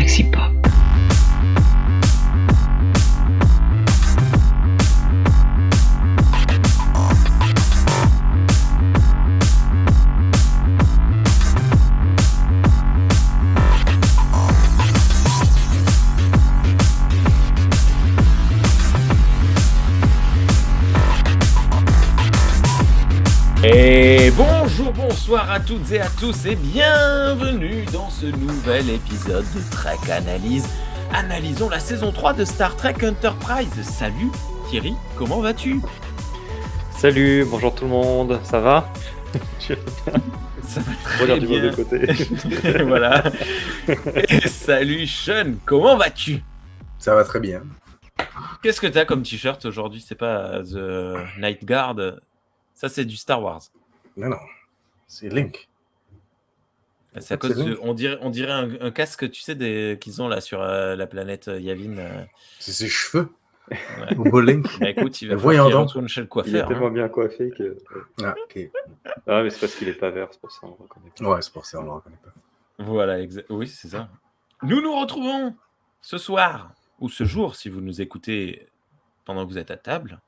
sexy pop. Et bonsoir à toutes et à tous et bienvenue dans ce nouvel épisode de Trek Analyse. Analysons la saison 3 de Star Trek Enterprise. Salut Thierry, comment vas-tu ? Salut, bonjour tout le monde, ça va ? Ça va très du bien. mauvais côté. Voilà. Et salut Sean, comment vas-tu ? Ça va très bien. Qu'est-ce que t'as comme t-shirt aujourd'hui ? C'est pas The Night Guard, ça c'est du Star Wars. Non, c'est Link. C'est à cause de, on dirait un casque, tu sais, qu'ils ont là sur la planète Yavin. C'est ses cheveux. Ouais. Au beau Link. Bah écoute, il va Voyons falloir qu'il donc. retourne chez le Il est coiffeur. tellement bien coiffé que... Ah, ok. Ah, mais c'est parce qu'il est pas vert, c'est pour ça qu'on le reconnaît pas. Ouais, c'est pour ça, on le reconnaît pas. Voilà, oui, c'est ça. Nous nous retrouvons ce soir, ou ce jour, si vous nous écoutez pendant que vous êtes à table,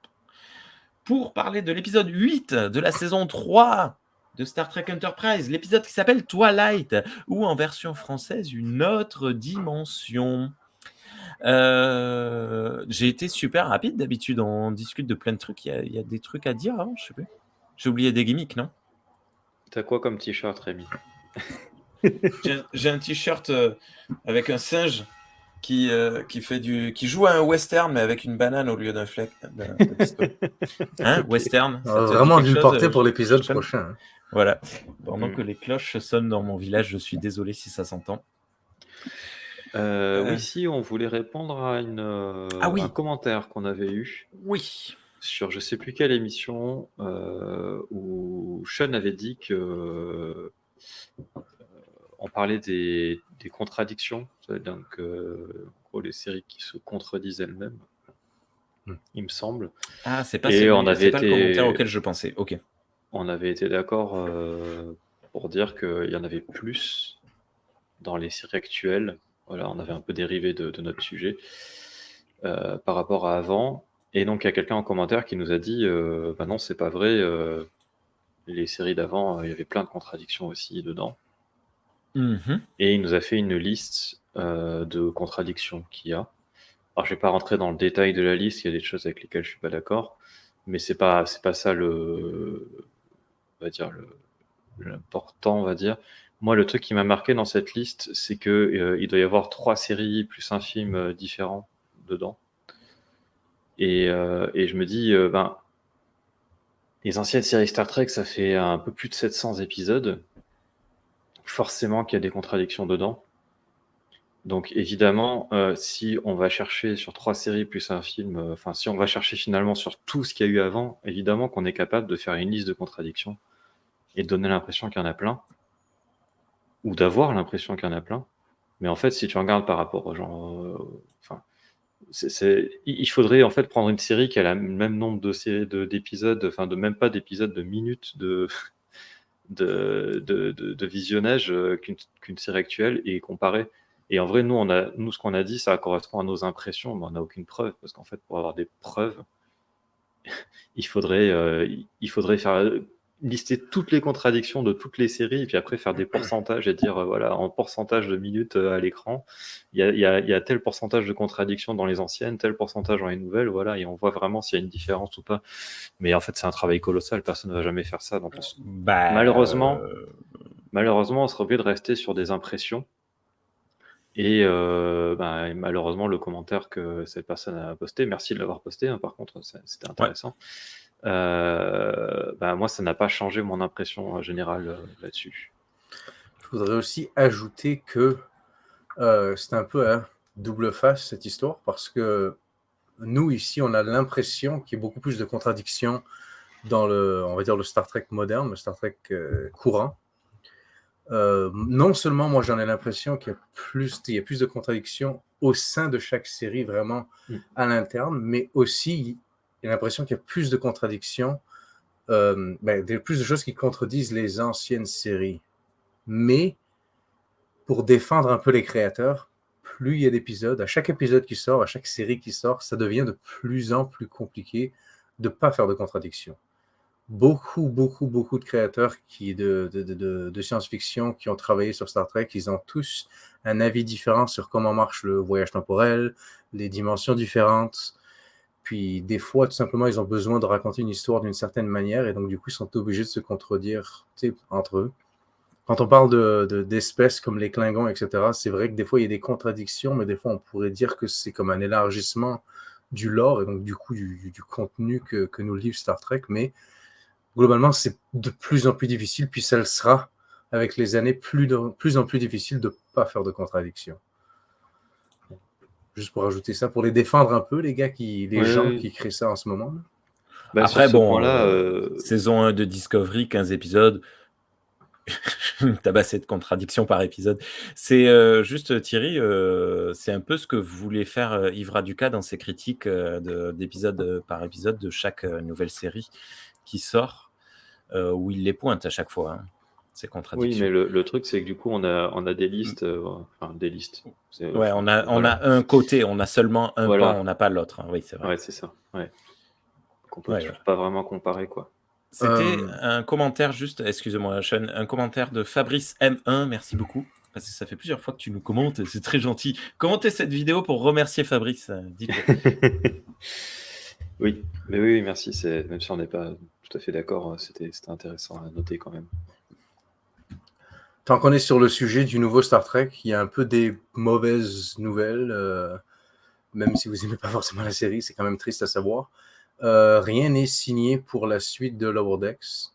pour parler de l'épisode 8 de la saison 3 de Star Trek Enterprise, l'épisode qui s'appelle Twilight, ou en version française, Une autre dimension. J'ai été super rapide, d'habitude on discute de plein de trucs, il y a des trucs à dire avant, je sais plus. J'ai oublié des gimmicks, non ? T'as quoi comme t-shirt, Rémi ? J'ai un t-shirt avec un singe qui joue à un western, mais avec une banane au lieu d'un pistolet. Hein, okay. Western. On va vraiment dû le porter pour l'épisode prochain. Hein. Voilà. Pendant que les cloches sonnent dans mon village, je suis désolé si ça s'entend. Oui, si, on voulait répondre à un commentaire qu'on avait eu. Oui. Sur je sais plus quelle émission où Sean avait dit que on parlait des contradictions, donc les séries qui se contredisent elles-mêmes, il me semble. Ah, c'est pas le commentaire auquel je pensais. Ok. On avait été d'accord pour dire qu'il y en avait plus dans les séries actuelles. Voilà, on avait un peu dérivé de notre sujet par rapport à avant. Et donc, il y a quelqu'un en commentaire qui nous a dit bah non, c'est pas vrai. Les séries d'avant, il y avait plein de contradictions aussi dedans. Et il nous a fait une liste de contradictions qu'il y a. Alors, je vais pas rentrer dans le détail de la liste. Il y a des choses avec lesquelles je suis pas d'accord, mais c'est pas ça l'important, on va dire. Moi, le truc qui m'a marqué dans cette liste, c'est que il doit y avoir 3 séries plus un film différent dedans. Et je me dis, les anciennes séries Star Trek, ça fait un peu plus de 700 épisodes. Forcément qu'il y a des contradictions dedans. Donc évidemment, si on va chercher sur 3 séries plus un film, si on va chercher finalement sur tout ce qu'il y a eu avant, évidemment qu'on est capable de faire une liste de contradictions et de donner l'impression qu'il y en a plein, ou d'avoir l'impression qu'il y en a plein. Mais en fait, si tu regardes par rapport aux gens... il faudrait en fait prendre une série qui a le même nombre d'épisodes, même pas d'épisodes, de minutes de visionnage qu'une série actuelle et comparer. Et en vrai, nous ce qu'on a dit, ça correspond à nos impressions, mais on n'a aucune preuve, parce qu'en fait, pour avoir des preuves, il faudrait faire lister toutes les contradictions de toutes les séries, et puis après faire des pourcentages et dire, voilà, en pourcentage de minutes à l'écran, il y a tel pourcentage de contradictions dans les anciennes, tel pourcentage dans les nouvelles, voilà, et on voit vraiment s'il y a une différence ou pas. Mais en fait, c'est un travail colossal, personne ne va jamais faire ça. Donc malheureusement, on sera obligé de rester sur des impressions. Et malheureusement, le commentaire que cette personne a posté, merci de l'avoir posté, hein, par contre, c'était intéressant. Ouais. Moi, ça n'a pas changé mon impression générale là-dessus. Je voudrais aussi ajouter que c'est un peu à double face cette histoire, parce que nous, ici, on a l'impression qu'il y a beaucoup plus de contradictions dans le Star Trek moderne, le Star Trek courant. Non seulement moi j'en ai l'impression qu'il y a plus de contradictions au sein de chaque série vraiment à l'interne, mais aussi il y a l'impression qu'il y a plus de contradictions, plus de choses qui contredisent les anciennes séries. Mais pour défendre un peu les créateurs, plus il y a d'épisodes, à chaque épisode qui sort, à chaque série qui sort, ça devient de plus en plus compliqué de ne pas faire de contradiction. Beaucoup de créateurs de science-fiction qui ont travaillé sur Star Trek, ils ont tous un avis différent sur comment marche le voyage temporel, les dimensions différentes. Puis des fois, tout simplement, ils ont besoin de raconter une histoire d'une certaine manière et donc du coup, ils sont obligés de se contredire entre eux. Quand on parle d'espèces comme les Klingons, etc., c'est vrai que des fois, il y a des contradictions, mais des fois, on pourrait dire que c'est comme un élargissement du lore et donc du coup, du contenu que nous livre Star Trek. Mais globalement, c'est de plus en plus difficile, puis ça le sera avec les années plus en plus difficile de ne pas faire de contradictions. Juste pour ajouter ça, pour les défendre un peu, les gens qui créent ça en ce moment. Bah, Après, sur ce bon, point-là, saison 1 de Discovery, 15 épisodes, tabassé de contradictions par épisode. C'est juste, Thierry, c'est un peu ce que voulait faire Yves Raduca dans ses critiques d'épisode par épisode de chaque nouvelle série qui sort, où il les pointe à chaque fois, hein, ces oui, contradictions. mais le truc, c'est que du coup, on a des listes, enfin des listes. Ouais, on a Voilà. un côté, on a seulement un Voilà. pan, on n'a pas l'autre, hein. Oui, c'est vrai. Ouais, c'est ça. Ouais. Donc on peut Ouais, toujours ouais. pas vraiment comparer, quoi. C'était un commentaire juste, excusez-moi, Sean, un commentaire de Fabrice M1, merci beaucoup, parce que ça fait plusieurs fois que tu nous commentes, c'est très gentil. Commentez cette vidéo pour remercier Fabrice, dites-le. Oui, mais oui, merci. Même si on n'est pas tout à fait d'accord, c'était intéressant à noter quand même. Tant qu'on est sur le sujet du nouveau Star Trek, il y a un peu des mauvaises nouvelles, même si vous n'aimez pas forcément la série, c'est quand même triste à savoir. Rien n'est signé pour la suite de Lower Decks.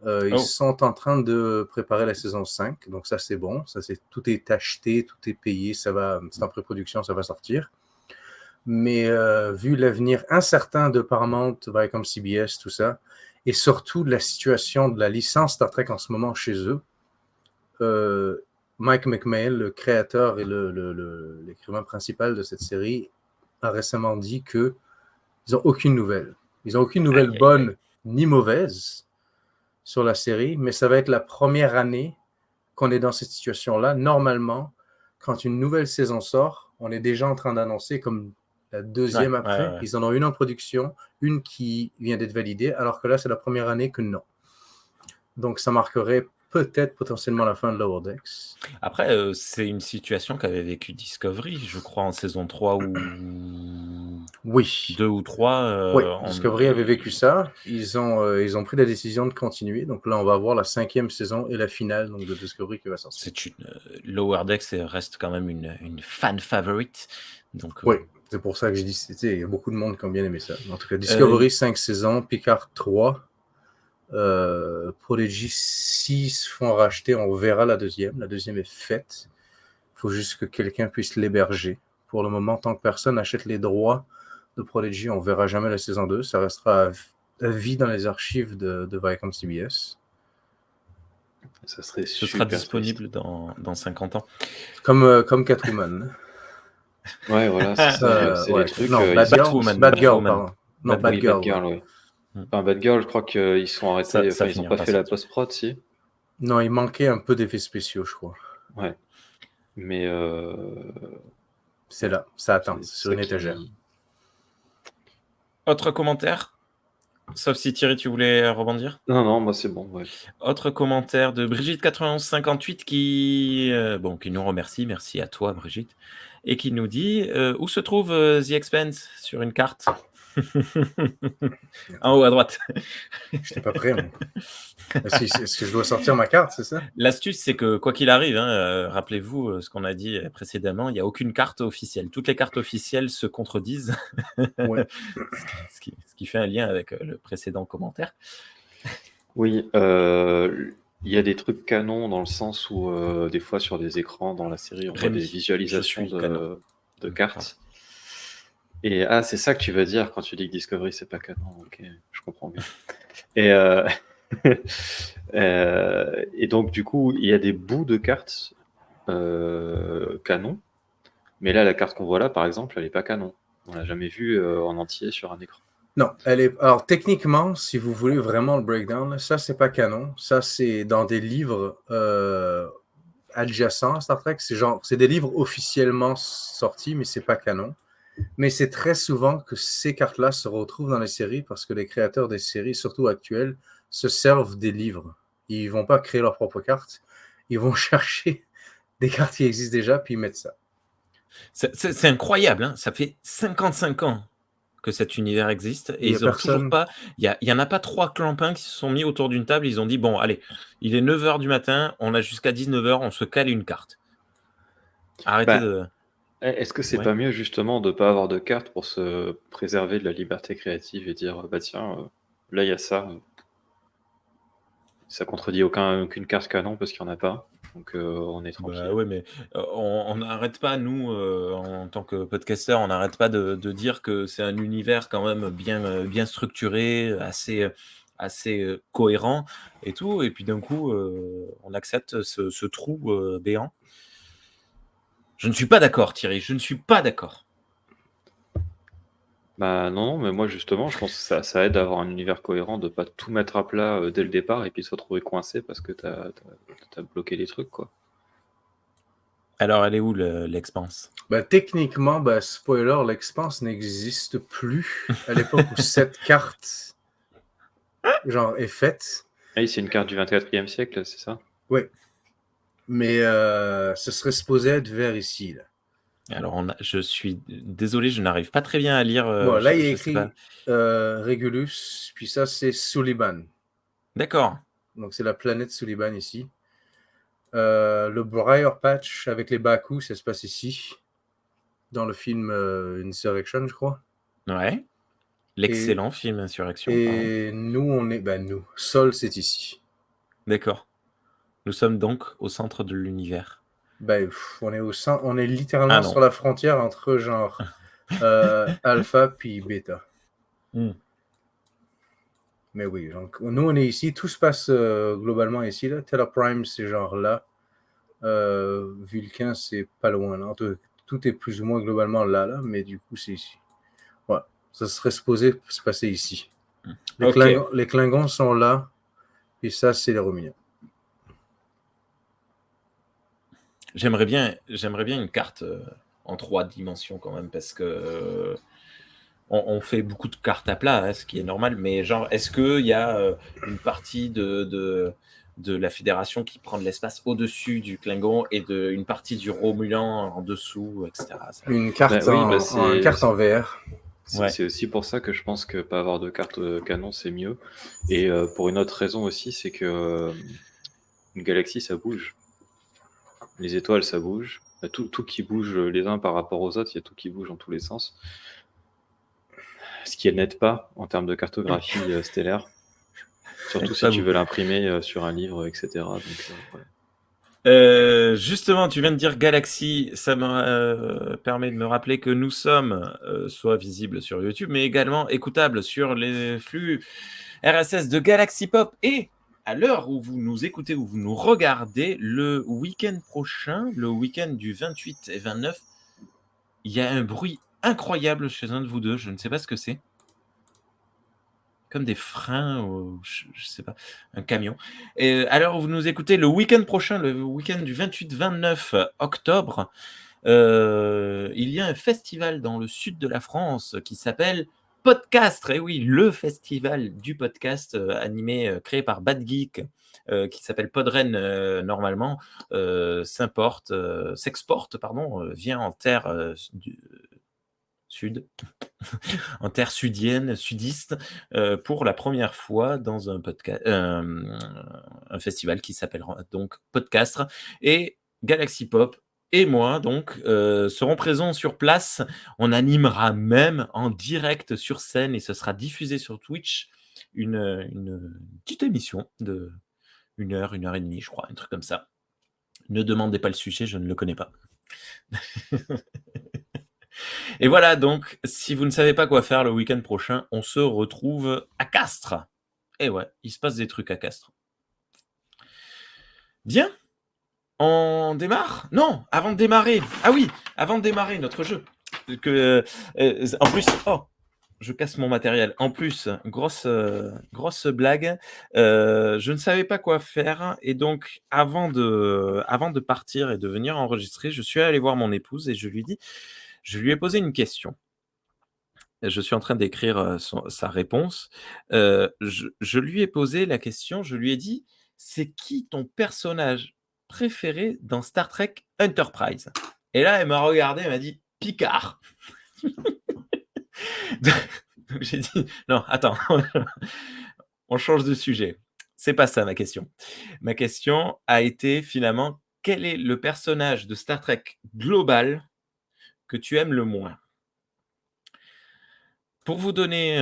Ils sont en train de préparer la saison 5, donc ça c'est bon. Tout est acheté, tout est payé, c'est en pré-production, ça va sortir. Mais vu l'avenir incertain de Paramount, Viacom CBS, tout ça, et surtout de la situation de la licence Star Trek en ce moment chez eux, Mike McMahan, le créateur et l'écrivain principal de cette série, a récemment dit qu'ils n'ont aucune nouvelle. Ils n'ont aucune nouvelle bonne ni mauvaise sur la série, mais ça va être la première année qu'on est dans cette situation-là. Normalement, quand une nouvelle saison sort, on est déjà en train d'annoncer comme la deuxième après. Ouais. Ils en ont une en production, une qui vient d'être validée, alors que là, c'est la première année que non. Donc, ça marquerait peut-être potentiellement la fin de Lower Decks. Après, c'est une situation qu'avait vécu Discovery, je crois, en saison 3 ou oui. 2 ou 3. Oui, Discovery avait vécu ça. Ils ont pris la décision de continuer. Donc là, on va avoir la 5e saison et la finale donc, de Discovery qui va sortir. Lower Decks reste quand même une fan favorite. Donc, oui, c'est pour ça que je dis, il y a beaucoup de monde qui ont bien aimé ça. En tout cas, Discovery, 5 saisons, Picard 3, Prodigy 6 se font racheter, on verra la deuxième. La deuxième est faite. Il faut juste que quelqu'un puisse l'héberger. Pour le moment, tant que personne n'achète les droits de Prodigy, on ne verra jamais la saison 2. Ça restera à vie dans les archives de Viacom CBS. Ça serait Ce sera disponible dans 50 ans. Comme Catwoman. Ouais, voilà, c'est ça. C'est les trucs. Non, Bad Girl, pardon. Non, Bad Girl, oui. Enfin, Bad Girl, je crois qu'ils sont arrêtés. Ils n'ont pas fait la post-prod, si. Non, il manquait un peu d'effets spéciaux, je crois. Ouais. Mais. C'est là, ça attend, sur une étagère. Autre commentaire ? Sauf si Thierry, tu voulais rebondir ? Non, moi c'est bon. Ouais. Autre commentaire de Brigitte9158 qui nous remercie. Merci à toi, Brigitte. Et qui nous dit où se trouve The Expanse sur une carte ? En haut à droite. Je n'étais pas prêt, moi. Est-ce que je dois sortir ma carte, c'est ça? L'astuce, c'est que quoi qu'il arrive, rappelez-vous ce qu'on a dit précédemment, il n'y a aucune carte officielle. Toutes les cartes officielles se contredisent. Ouais. ce qui fait un lien avec le précédent commentaire. Oui, il y a des trucs canons dans le sens où des fois sur des écrans dans la série, on voit des visualisations de cartes. Et c'est ça que tu veux dire quand tu dis que Discovery c'est pas canon. Ok, je comprends bien. Et donc du coup, il y a des bouts de cartes canon, mais là la carte qu'on voit là, par exemple, elle est pas canon. On l'a jamais vue en entier sur un écran. Non, alors techniquement, si vous voulez vraiment le breakdown, ça c'est pas canon. Ça c'est dans des livres adjacents à Star Trek. C'est des livres officiellement sortis, mais c'est pas canon. Mais c'est très souvent que ces cartes-là se retrouvent dans les séries parce que les créateurs des séries, surtout actuelles, se servent des livres. Ils vont pas créer leurs propres cartes. Ils vont chercher des cartes qui existent déjà, puis ils mettent ça. C'est incroyable, hein. Ça fait 55 ans que cet univers existe et ils ont toujours pas. Il y en a pas 3 clampins qui se sont mis autour d'une table. Ils ont dit bon, allez, il est 9h du matin, on a jusqu'à 19h, on se cale une carte. Arrêtez de. Est-ce que c'est pas mieux justement de pas avoir de carte pour se préserver de la liberté créative et dire bah tiens, là il y a ça. Ça contredit aucune carte canon parce qu'il n'y en a pas. Donc on est tranquille. Bah ouais, mais on n'arrête pas, nous, en tant que podcasteurs, on n'arrête pas de dire que c'est un univers quand même bien structuré, assez cohérent et tout. Et puis d'un coup, on accepte ce trou béant. Je ne suis pas d'accord, Thierry, je ne suis pas d'accord. Bah non, mais moi justement, je pense que ça aide à avoir un univers cohérent, de pas tout mettre à plat dès le départ et puis se retrouver coincé parce que t'as bloqué les trucs, quoi. Alors, elle est où l'Expanse? Bah, techniquement, spoiler, l'Expanse n'existe plus à l'époque où cette carte est faite. Ah oui, c'est une carte du 24e siècle, c'est ça? Oui. Mais ce serait supposé être vers ici, là. Alors, je suis désolé, je n'arrive pas très bien à lire. Bon, là, il y a écrit Regulus, puis ça, c'est Suliban. D'accord. Donc, c'est la planète Suliban ici. Le Briar Patch avec les Baku, ça se passe ici, dans le film Insurrection, je crois. Ouais. L'excellent film Insurrection. Et nous, Sol, c'est ici. D'accord. Nous sommes donc au centre de l'univers. On est littéralement sur la frontière entre alpha puis bêta. Mais oui, donc nous on est ici, tout se passe globalement ici. Là. Terra Prime, c'est là. Vulcain, c'est pas loin. Là. Tout est plus ou moins globalement là, mais du coup, c'est ici. Ouais, ça serait supposé se passer ici. Les Klingons sont là, et ça, c'est les Romulans. J'aimerais bien une carte en 3 dimensions quand même, parce que on fait beaucoup de cartes à plat, hein, ce qui est normal, mais est-ce qu'il y a une partie de la Fédération qui prend de l'espace au-dessus du Klingon et une partie du Romulan en dessous, etc. Une carte en VR. C'est aussi pour ça que je pense que pas avoir de carte canon, c'est mieux. Et pour une autre raison aussi, c'est que une galaxie, ça bouge. Les étoiles, ça bouge. Tout qui bouge les uns par rapport aux autres, il y a tout qui bouge dans tous les sens. Ce qui n'aide pas en termes de cartographie stellaire. Surtout si tu veux l'imprimer sur un livre, etc. Donc, justement, tu viens de dire Galaxy, ça me permet de me rappeler que nous sommes soit visibles sur YouTube, mais également écoutables sur les flux RSS de Galaxy Pop. Et à l'heure où vous nous écoutez, où vous nous regardez, le week-end prochain, le week-end du 28 et 29, il y a un bruit incroyable chez un de vous deux, je ne sais pas ce que c'est. Comme des freins, ou je sais pas, un camion. Et à l'heure où vous nous écoutez, le week-end prochain, le week-end du 28-29 octobre, il y a un festival dans le sud de la France qui s'appelle Podcastre. Et oui, le festival du podcast créé par Bad Geek, qui s'appelle Podren normalement, s'exporte, vient en terre sud, en terre sudienne, sudiste, pour la première fois dans un podcast, un festival qui s'appelle donc Podcastre, et Galaxy Pop et moi donc serons présents sur place. On animera même en direct sur scène et ce sera diffusé sur Twitch une petite émission de 1 heure, 1 heure et demie, je crois, un truc comme ça. Ne demandez pas le sujet, je ne le connais pas. Et voilà, donc, si vous ne savez pas quoi faire le week-end prochain, on se retrouve à Castres. Et ouais, il se passe des trucs à Castres. Bien, on démarre? Non, avant de démarrer. Ah oui, avant de démarrer notre jeu. En plus, je casse mon matériel. En plus, grosse blague, je ne savais pas quoi faire et donc avant de partir et de venir enregistrer, je suis allé voir mon épouse et je lui ai posé une question. Je suis en train d'écrire, sa réponse. Je lui ai posé la question, je lui ai dit: «C'est qui ton personnage préféré dans Star Trek Enterprise?» Et là, elle m'a regardé, elle m'a dit: «Picard». Donc j'ai dit: «Non, attends, on change de sujet. C'est pas ça ma question». Ma question a été finalement: quel est le personnage de Star Trek global que tu aimes le moins? Pour vous donner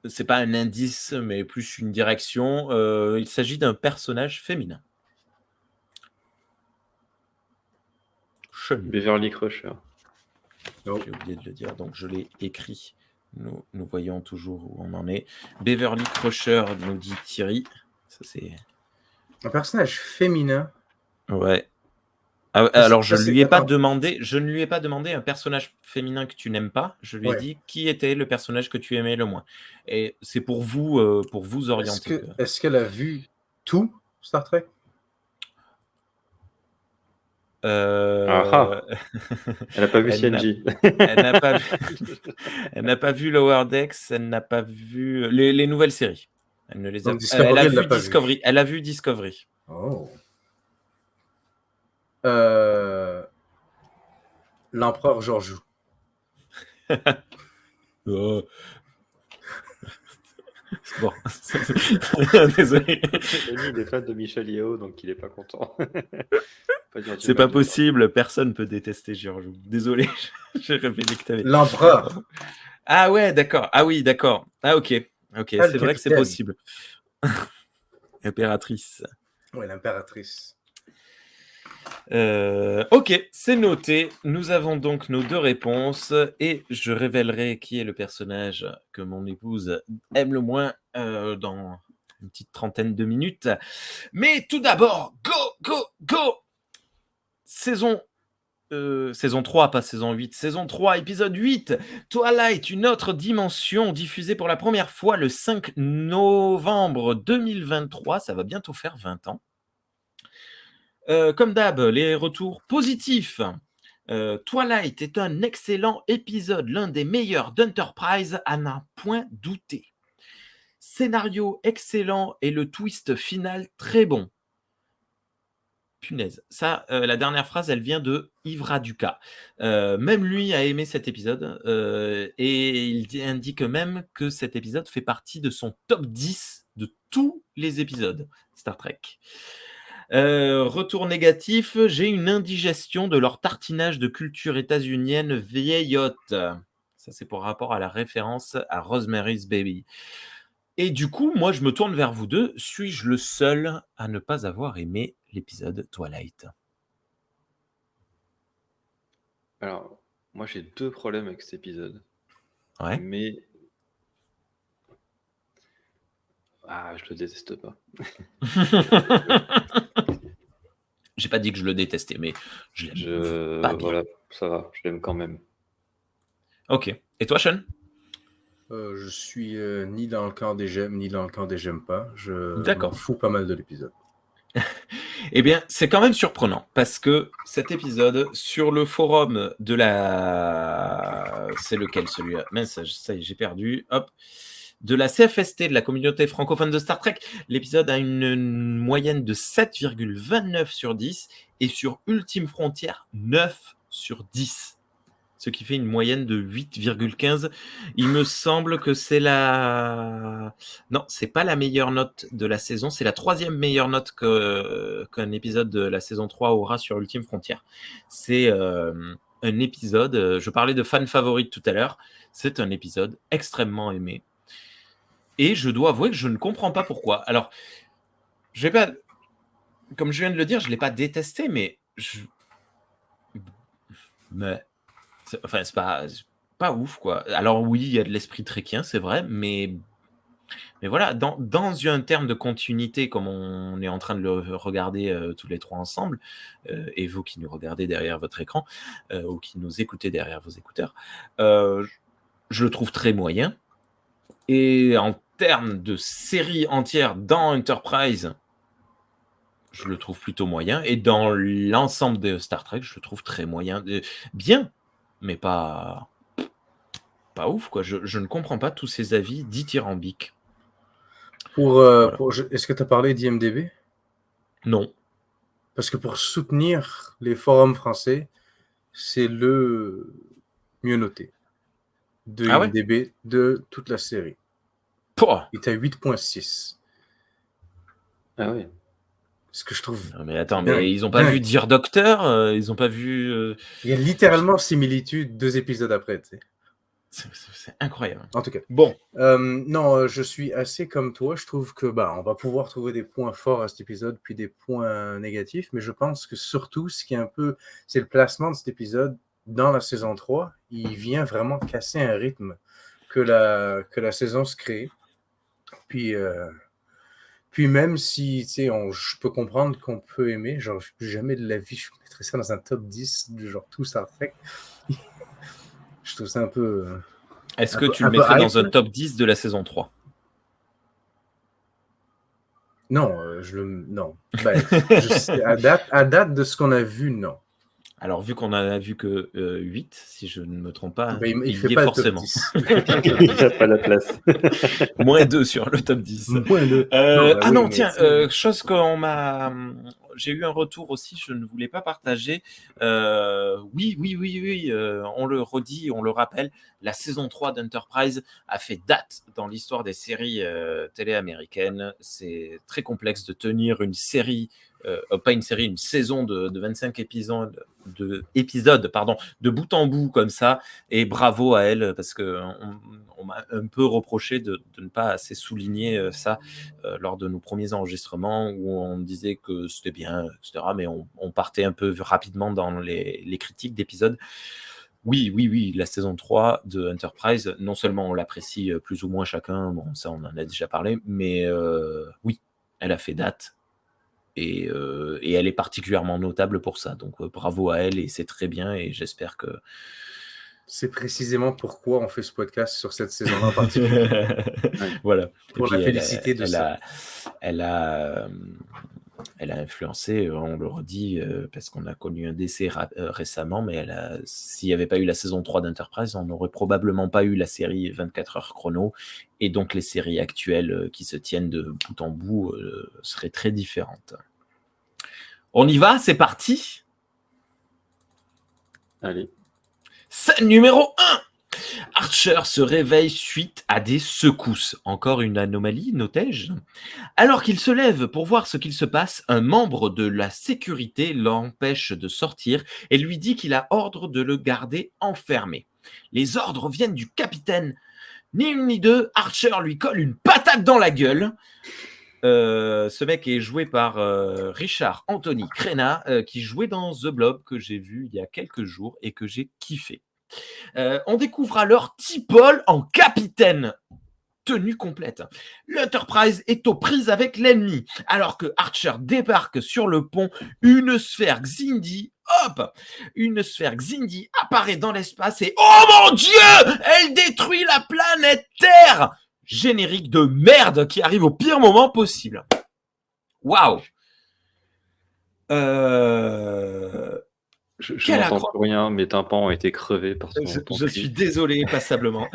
c'est pas un indice, mais plus une direction, il s'agit d'un personnage féminin. Sean, Beverly Crusher. Non. j'ai oublié de le dire, donc je l'ai écrit. Nous voyons toujours où on en est. Beverly Crusher, nous dit Thierry. Ça, c'est... Un personnage féminin. Ouais. Ah, Ça, alors, je ça, ne c'est- lui ai pas attends. demandé un personnage féminin que tu n'aimes pas. Je lui ai Ouais. dit qui était le personnage que tu aimais le moins. Et c'est pour vous Est-ce orienter. est-ce qu'elle a vu tout Star Trek? Ah Elle n'a pas vu Elle n'a CNJ. elle n'a pas vu, elle n'a pas vu Lower Decks, elle n'a pas vu les nouvelles séries. Elle ne les a Donc elle Discovery, a elle l'a vu pas vu. Discovery. Elle a vu Discovery. Oh. L'empereur Georgiou. Oh. Bon. Désolé. Denis, il est fan de Michel Yeo, donc il n'est pas content. C'est pas possible, personne peut détester Giorgio. Désolé, j'ai révélé que t'avais. L'empereur. Ah ouais, d'accord. Ah oui, d'accord. Ah ok. Ok, Pas c'est le vrai que c'est capitaine. possible. Impératrice. Oui, l'impératrice. Ok, c'est noté. Nous avons donc nos deux réponses et je révélerai qui est le personnage que mon épouse aime le moins dans une petite trentaine de minutes. Mais tout d'abord, go! Saison 3, pas saison 8, saison 3, épisode 8, Twilight, une autre dimension, diffusée pour la première fois le 5 novembre 2023, ça va bientôt faire 20 ans. Comme d'hab, les retours positifs. Twilight est un excellent épisode, l'un des meilleurs d'Enterprise à n'en point douter. Scénario excellent et le twist final très bon. Punaise, ça, la dernière phrase, elle vient de Yves Raduca. Même lui a aimé cet épisode et il indique même que cet épisode fait partie de son top 10 de tous les épisodes Star Trek. Retour négatif, j'ai une indigestion de leur tartinage de culture états-unienne vieillotte. Ça, c'est pour rapport à la référence à Rosemary's Baby. Et du coup, moi, je me tourne vers vous deux. Suis-je le seul à ne pas avoir aimé l'épisode Twilight? Alors, moi j'ai deux problèmes avec cet épisode. Ouais. Mais. Ah, je le déteste pas. J'ai pas dit que je le détestais, mais je l'aime pas bien. Voilà, ça va, je l'aime quand même. Ok. Et toi, Sean? Je suis ni dans le camp des j'aime, ni dans le camp des j'aime pas. Je D'accord. m'en fous pas mal de l'épisode. Eh bien, c'est quand même surprenant parce que cet épisode, sur le forum de la... C'est lequel celui-là? Mince, ça y est, j'ai perdu. Hop. De la CFST, de la communauté francophone de Star Trek, l'épisode a une moyenne de 7,29 sur 10 et sur Ultime Frontière, 9 sur 10. Ce qui fait une moyenne de 8,15. Il me semble que c'est la... Non, c'est pas la meilleure note de la saison. C'est la troisième meilleure note qu'un épisode de la saison 3 aura sur Ultime Frontière. C'est un épisode... je parlais de fan favorite tout à l'heure. C'est un épisode extrêmement aimé. Et je dois avouer que je ne comprends pas pourquoi. Alors, je vais pas... Comme je viens de le dire, je ne l'ai pas détesté, mais... Enfin, c'est pas ouf, quoi. Alors oui, il y a de l'esprit trekien, c'est vrai, mais voilà, dans un terme de continuité, comme on est en train de le regarder tous les trois ensemble, et vous qui nous regardez derrière votre écran, ou qui nous écoutez derrière vos écouteurs, je le trouve très moyen. Et en termes de série entière dans Enterprise, je le trouve plutôt moyen. Et dans l'ensemble de Star Trek, je le trouve très moyen. Bien, mais pas ouf, quoi. Je ne comprends pas tous ces avis dithyrambiques. Voilà. Est-ce que tu as parlé d'IMDb? Non. Parce que pour soutenir les forums français, c'est le mieux noté de Ah ouais? IMDb de toute la série. Pouah. Il est à 8.6. Ah oui. Ce que je trouve Non, mais attends, dingue, mais ils ont pas dingue. vu Dear Doctor, ils ont pas vu. Il y a littéralement similitude 2 épisodes après. Tu sais. C'est incroyable. En tout cas. Bon, Non, je suis assez comme toi. Je trouve que on va pouvoir trouver des points forts à cet épisode, puis des points négatifs. Mais je pense que surtout, ce qui est c'est le placement de cet épisode dans la saison 3. Il vient vraiment casser un rythme que la saison se crée. Puis même si, tu sais, je peux comprendre qu'on peut aimer, genre, plus jamais de la vie, je mettrais ça dans un top 10 du genre tout Star Trek. Je trouve ça un peu. est-ce Un que peu- tu un le peu mettrais hype, dans un là. top 10 de la saison 3? Non, non. À date de ce qu'on a vu, non. Alors, vu qu'on en a vu que 8, si je ne me trompe pas, Il il fait y est pas forcément. le top 10. Il fait pas le top 10. Il n'a pas la place. Moins 2 sur le top 10. Moins deux. Non, Ah oui, non, mais tiens, tu sais, chose qu'on m'a... J'ai eu un retour aussi, je ne voulais pas partager. Oui, on le redit, on le rappelle, la saison 3 d'Enterprise a fait date dans l'histoire des séries télé américaines. C'est très complexe de tenir une série, pas une série, une saison de 25 épisodes, de bout en bout comme ça. Et bravo à elle, parce qu'on m'a un peu reproché de ne pas assez souligner ça lors de nos premiers enregistrements, où on disait que c'était bien, etc. Mais on partait un peu rapidement dans les critiques d'épisodes. Oui, la saison 3 de Enterprise, non seulement on l'apprécie plus ou moins chacun, bon, ça on en a déjà parlé, mais oui, elle a fait date. Et elle est particulièrement notable pour ça. Donc bravo à elle, et c'est très bien, et j'espère que... c'est précisément pourquoi on fait ce podcast sur cette saison-là en particulier. Voilà. Pour Et puis la féliciter de ça. elle a influencé, on le redit, parce qu'on a connu un décès récemment, mais s'il n'y avait pas eu la saison 3 d'Enterprise, on n'aurait probablement pas eu la série 24 heures chrono, et donc les séries actuelles qui se tiennent de bout en bout seraient très différentes. On y va, c'est parti. Allez. Scène numéro 1. Archer se réveille suite à des secousses. Encore une anomalie, notais-je. Alors qu'il se lève pour voir ce qu'il se passe, un membre de la sécurité l'empêche de sortir et lui dit qu'il a ordre de le garder enfermé. Les ordres viennent du capitaine. Ni une ni deux, Archer lui colle une patate dans la gueule. Ce mec est joué par Richard Anthony Crenna, qui jouait dans The Blob, que j'ai vu il y a quelques jours et que j'ai kiffé. On découvre alors T'Pol en capitaine. Tenue complète. L'Enterprise est aux prises avec l'ennemi, alors que Archer débarque sur le pont. Une sphère Xindi apparaît dans l'espace et oh mon Dieu, elle détruit la planète Terre. Générique de merde qui arrive au pire moment possible. Waouh. Je n'entends plus rien, mes tympans ont été crevés par ton Je suis désolé passablement.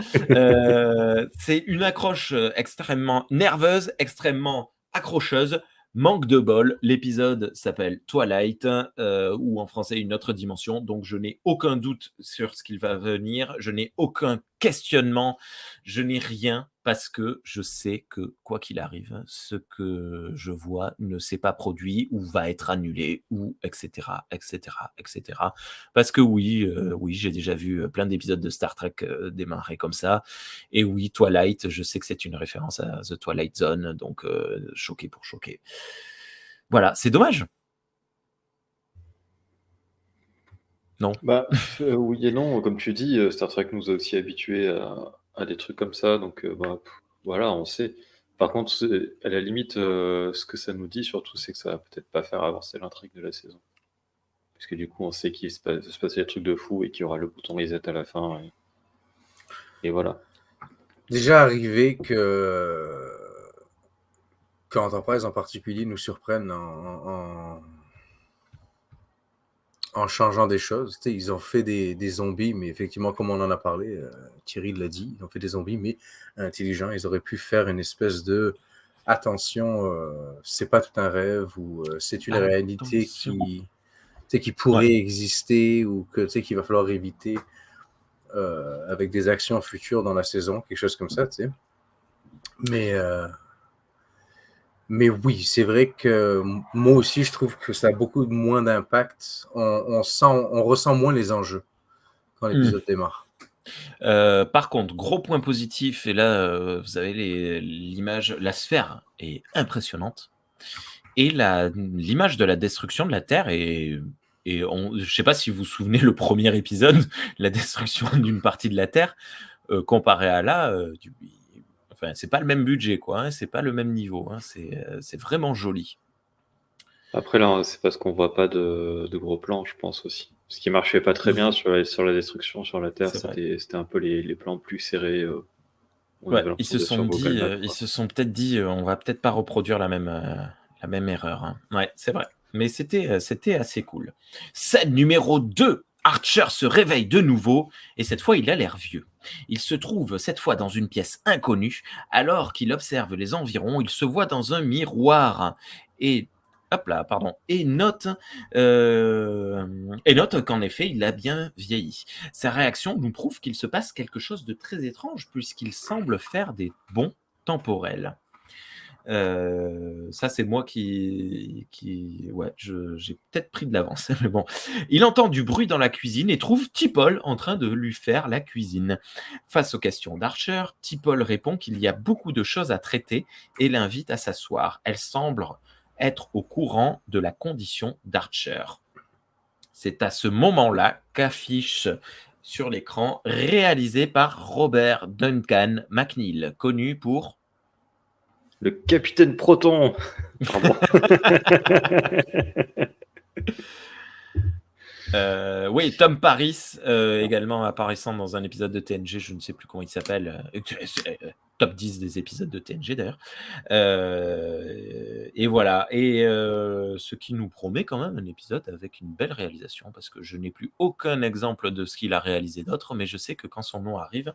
C'est une accroche extrêmement nerveuse, extrêmement accrocheuse. Manque de bol, l'épisode s'appelle Twilight, ou en français Une autre dimension, donc je n'ai aucun doute sur ce qu'il va venir, je n'ai aucun questionnement, je n'ai rien, parce que je sais que quoi qu'il arrive, ce que je vois ne s'est pas produit, ou va être annulé, ou etc. Parce que oui, j'ai déjà vu plein d'épisodes de Star Trek démarrer comme ça, et oui, Twilight, je sais que c'est une référence à The Twilight Zone, donc choqué pour choquer. Voilà, c'est dommage. Non. Oui et non, comme tu dis, Star Trek nous a aussi habitués à des trucs comme ça, donc voilà, on sait. Par contre, à la limite, ce que ça nous dit surtout, c'est que ça va peut-être pas faire avancer l'intrigue de la saison. Parce que du coup, on sait qu'il va se passer des trucs de fou et qu'il y aura le bouton reset à la fin. Et voilà. Déjà arrivé qu'Enterprise en particulier nous surprenne en changeant des choses. Tu sais, ils ont fait des zombies, mais effectivement, comme on en a parlé, Thierry l'a dit, ils ont fait des zombies, mais intelligents. Ils auraient pu faire une espèce de attention, c'est pas tout un rêve ou c'est une réalité Attention. tu sais, qui pourrait exister ou que tu sais qu'il va falloir éviter avec des actions futures dans la saison, quelque chose comme ça, tu sais. Mais oui, c'est vrai que moi aussi, je trouve que ça a beaucoup moins d'impact. On ressent moins les enjeux quand l'épisode démarre. Par contre, gros point positif, et là, vous avez l'image, la sphère est impressionnante. Et l'image de la destruction de la Terre est. Je ne sais pas si vous vous souvenez le premier épisode, la destruction d'une partie de la Terre, comparé à là, enfin, c'est pas le même budget, quoi. Hein, c'est pas le même niveau. Hein, c'est vraiment joli. Après, là, c'est parce qu'on voit pas de gros plans, je pense aussi. Ce qui marchait pas très bien sur la destruction sur la Terre, c'était un peu les plans plus serrés. Ouais, ils se sont peut-être dit, on va peut-être pas reproduire la même erreur. Hein. Ouais, c'est vrai. Mais c'était assez cool. Scène numéro 2. Archer se réveille de nouveau et cette fois il a l'air vieux. Il se trouve cette fois dans une pièce inconnue. Alors qu'il observe les environs, il se voit dans un miroir et et note qu'en effet il a bien vieilli. Sa réaction nous prouve qu'il se passe quelque chose de très étrange puisqu'il semble faire des bonds temporels. Ça c'est moi qui ouais, j'ai peut-être pris de l'avance, mais bon. Il entend du bruit dans la cuisine et trouve T'Pol en train de lui faire la cuisine. Face aux questions d'Archer, T'Pol répond qu'il y a beaucoup de choses à traiter et l'invite à s'asseoir. Elle semble être au courant de la condition d'Archer. C'est à ce moment-là qu'affiche sur l'écran, réalisé par Robert Duncan McNeill, connu pour le Capitaine Proton. Pardon. Oui, Tom Paris, également apparaissant dans un épisode de TNG, je ne sais plus comment il s'appelle, top 10 des épisodes de TNG d'ailleurs. Et voilà, et ce qui nous promet quand même un épisode avec une belle réalisation, parce que je n'ai plus aucun exemple de ce qu'il a réalisé d'autre, mais je sais que quand son nom arrive,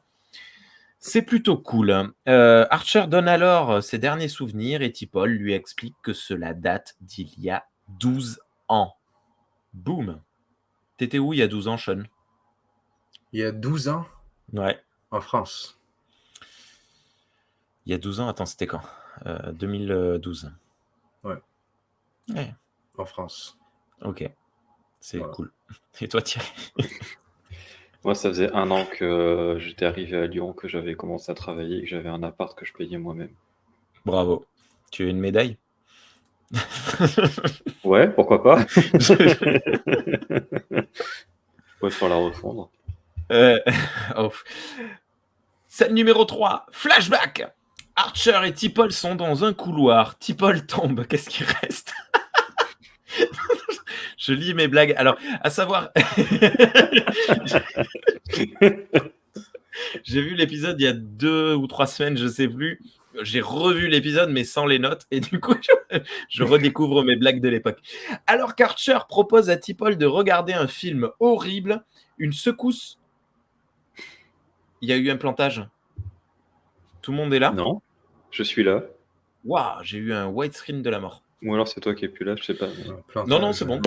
c'est plutôt cool. Archer donne alors ses derniers souvenirs et T'Pol lui explique que cela date d'il y a 12 ans. Boum. T'étais où il y a 12 ans, Sean? Il y a 12 ans? Ouais. En France. Il y a 12 ans, attends, c'était quand 2012. Ouais. Ouais. En France. Ok. C'est cool. Et toi, Thierry? Moi, ça faisait 1 an que j'étais arrivé à Lyon, que j'avais commencé à travailler et que j'avais un appart que je payais moi-même. Bravo. Tu as une médaille? Ouais, pourquoi pas. Ouais, faut la refondre. Scène numéro 3. Flashback. Archer et T'Pol sont dans un couloir. T'Pol tombe. Qu'est-ce qui reste? Je lis mes blagues. Alors, à savoir... J'ai vu l'épisode il y a 2 ou 3 semaines, je ne sais plus. J'ai revu l'épisode, mais sans les notes. Et du coup, je redécouvre mes blagues de l'époque. Alors qu'Archer propose à T'Pol de regarder un film horrible, une secousse... Il y a eu un plantage. Tout le monde est là? Non, je suis là. Waouh, j'ai eu un widescreen de la mort. Ou alors c'est toi qui es plus là, je sais pas. Non, c'est bon,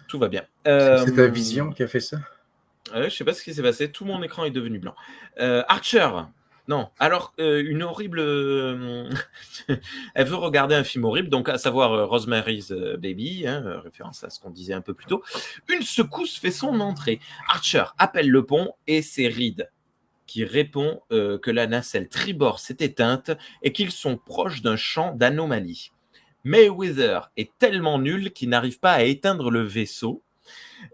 tout va bien. C'est ta vision qui a fait ça? Je sais pas ce qui s'est passé, tout mon écran est devenu blanc. Archer, non, alors une horrible... Elle veut regarder un film horrible, donc à savoir Rosemary's Baby, hein, référence à ce qu'on disait un peu plus tôt. Une secousse fait son entrée. Archer appelle le pont et c'est Reed qui répond que la nacelle tribord s'est éteinte et qu'ils sont proches d'un champ d'anomalie. Mayweather est tellement nul qu'il n'arrive pas à éteindre le vaisseau.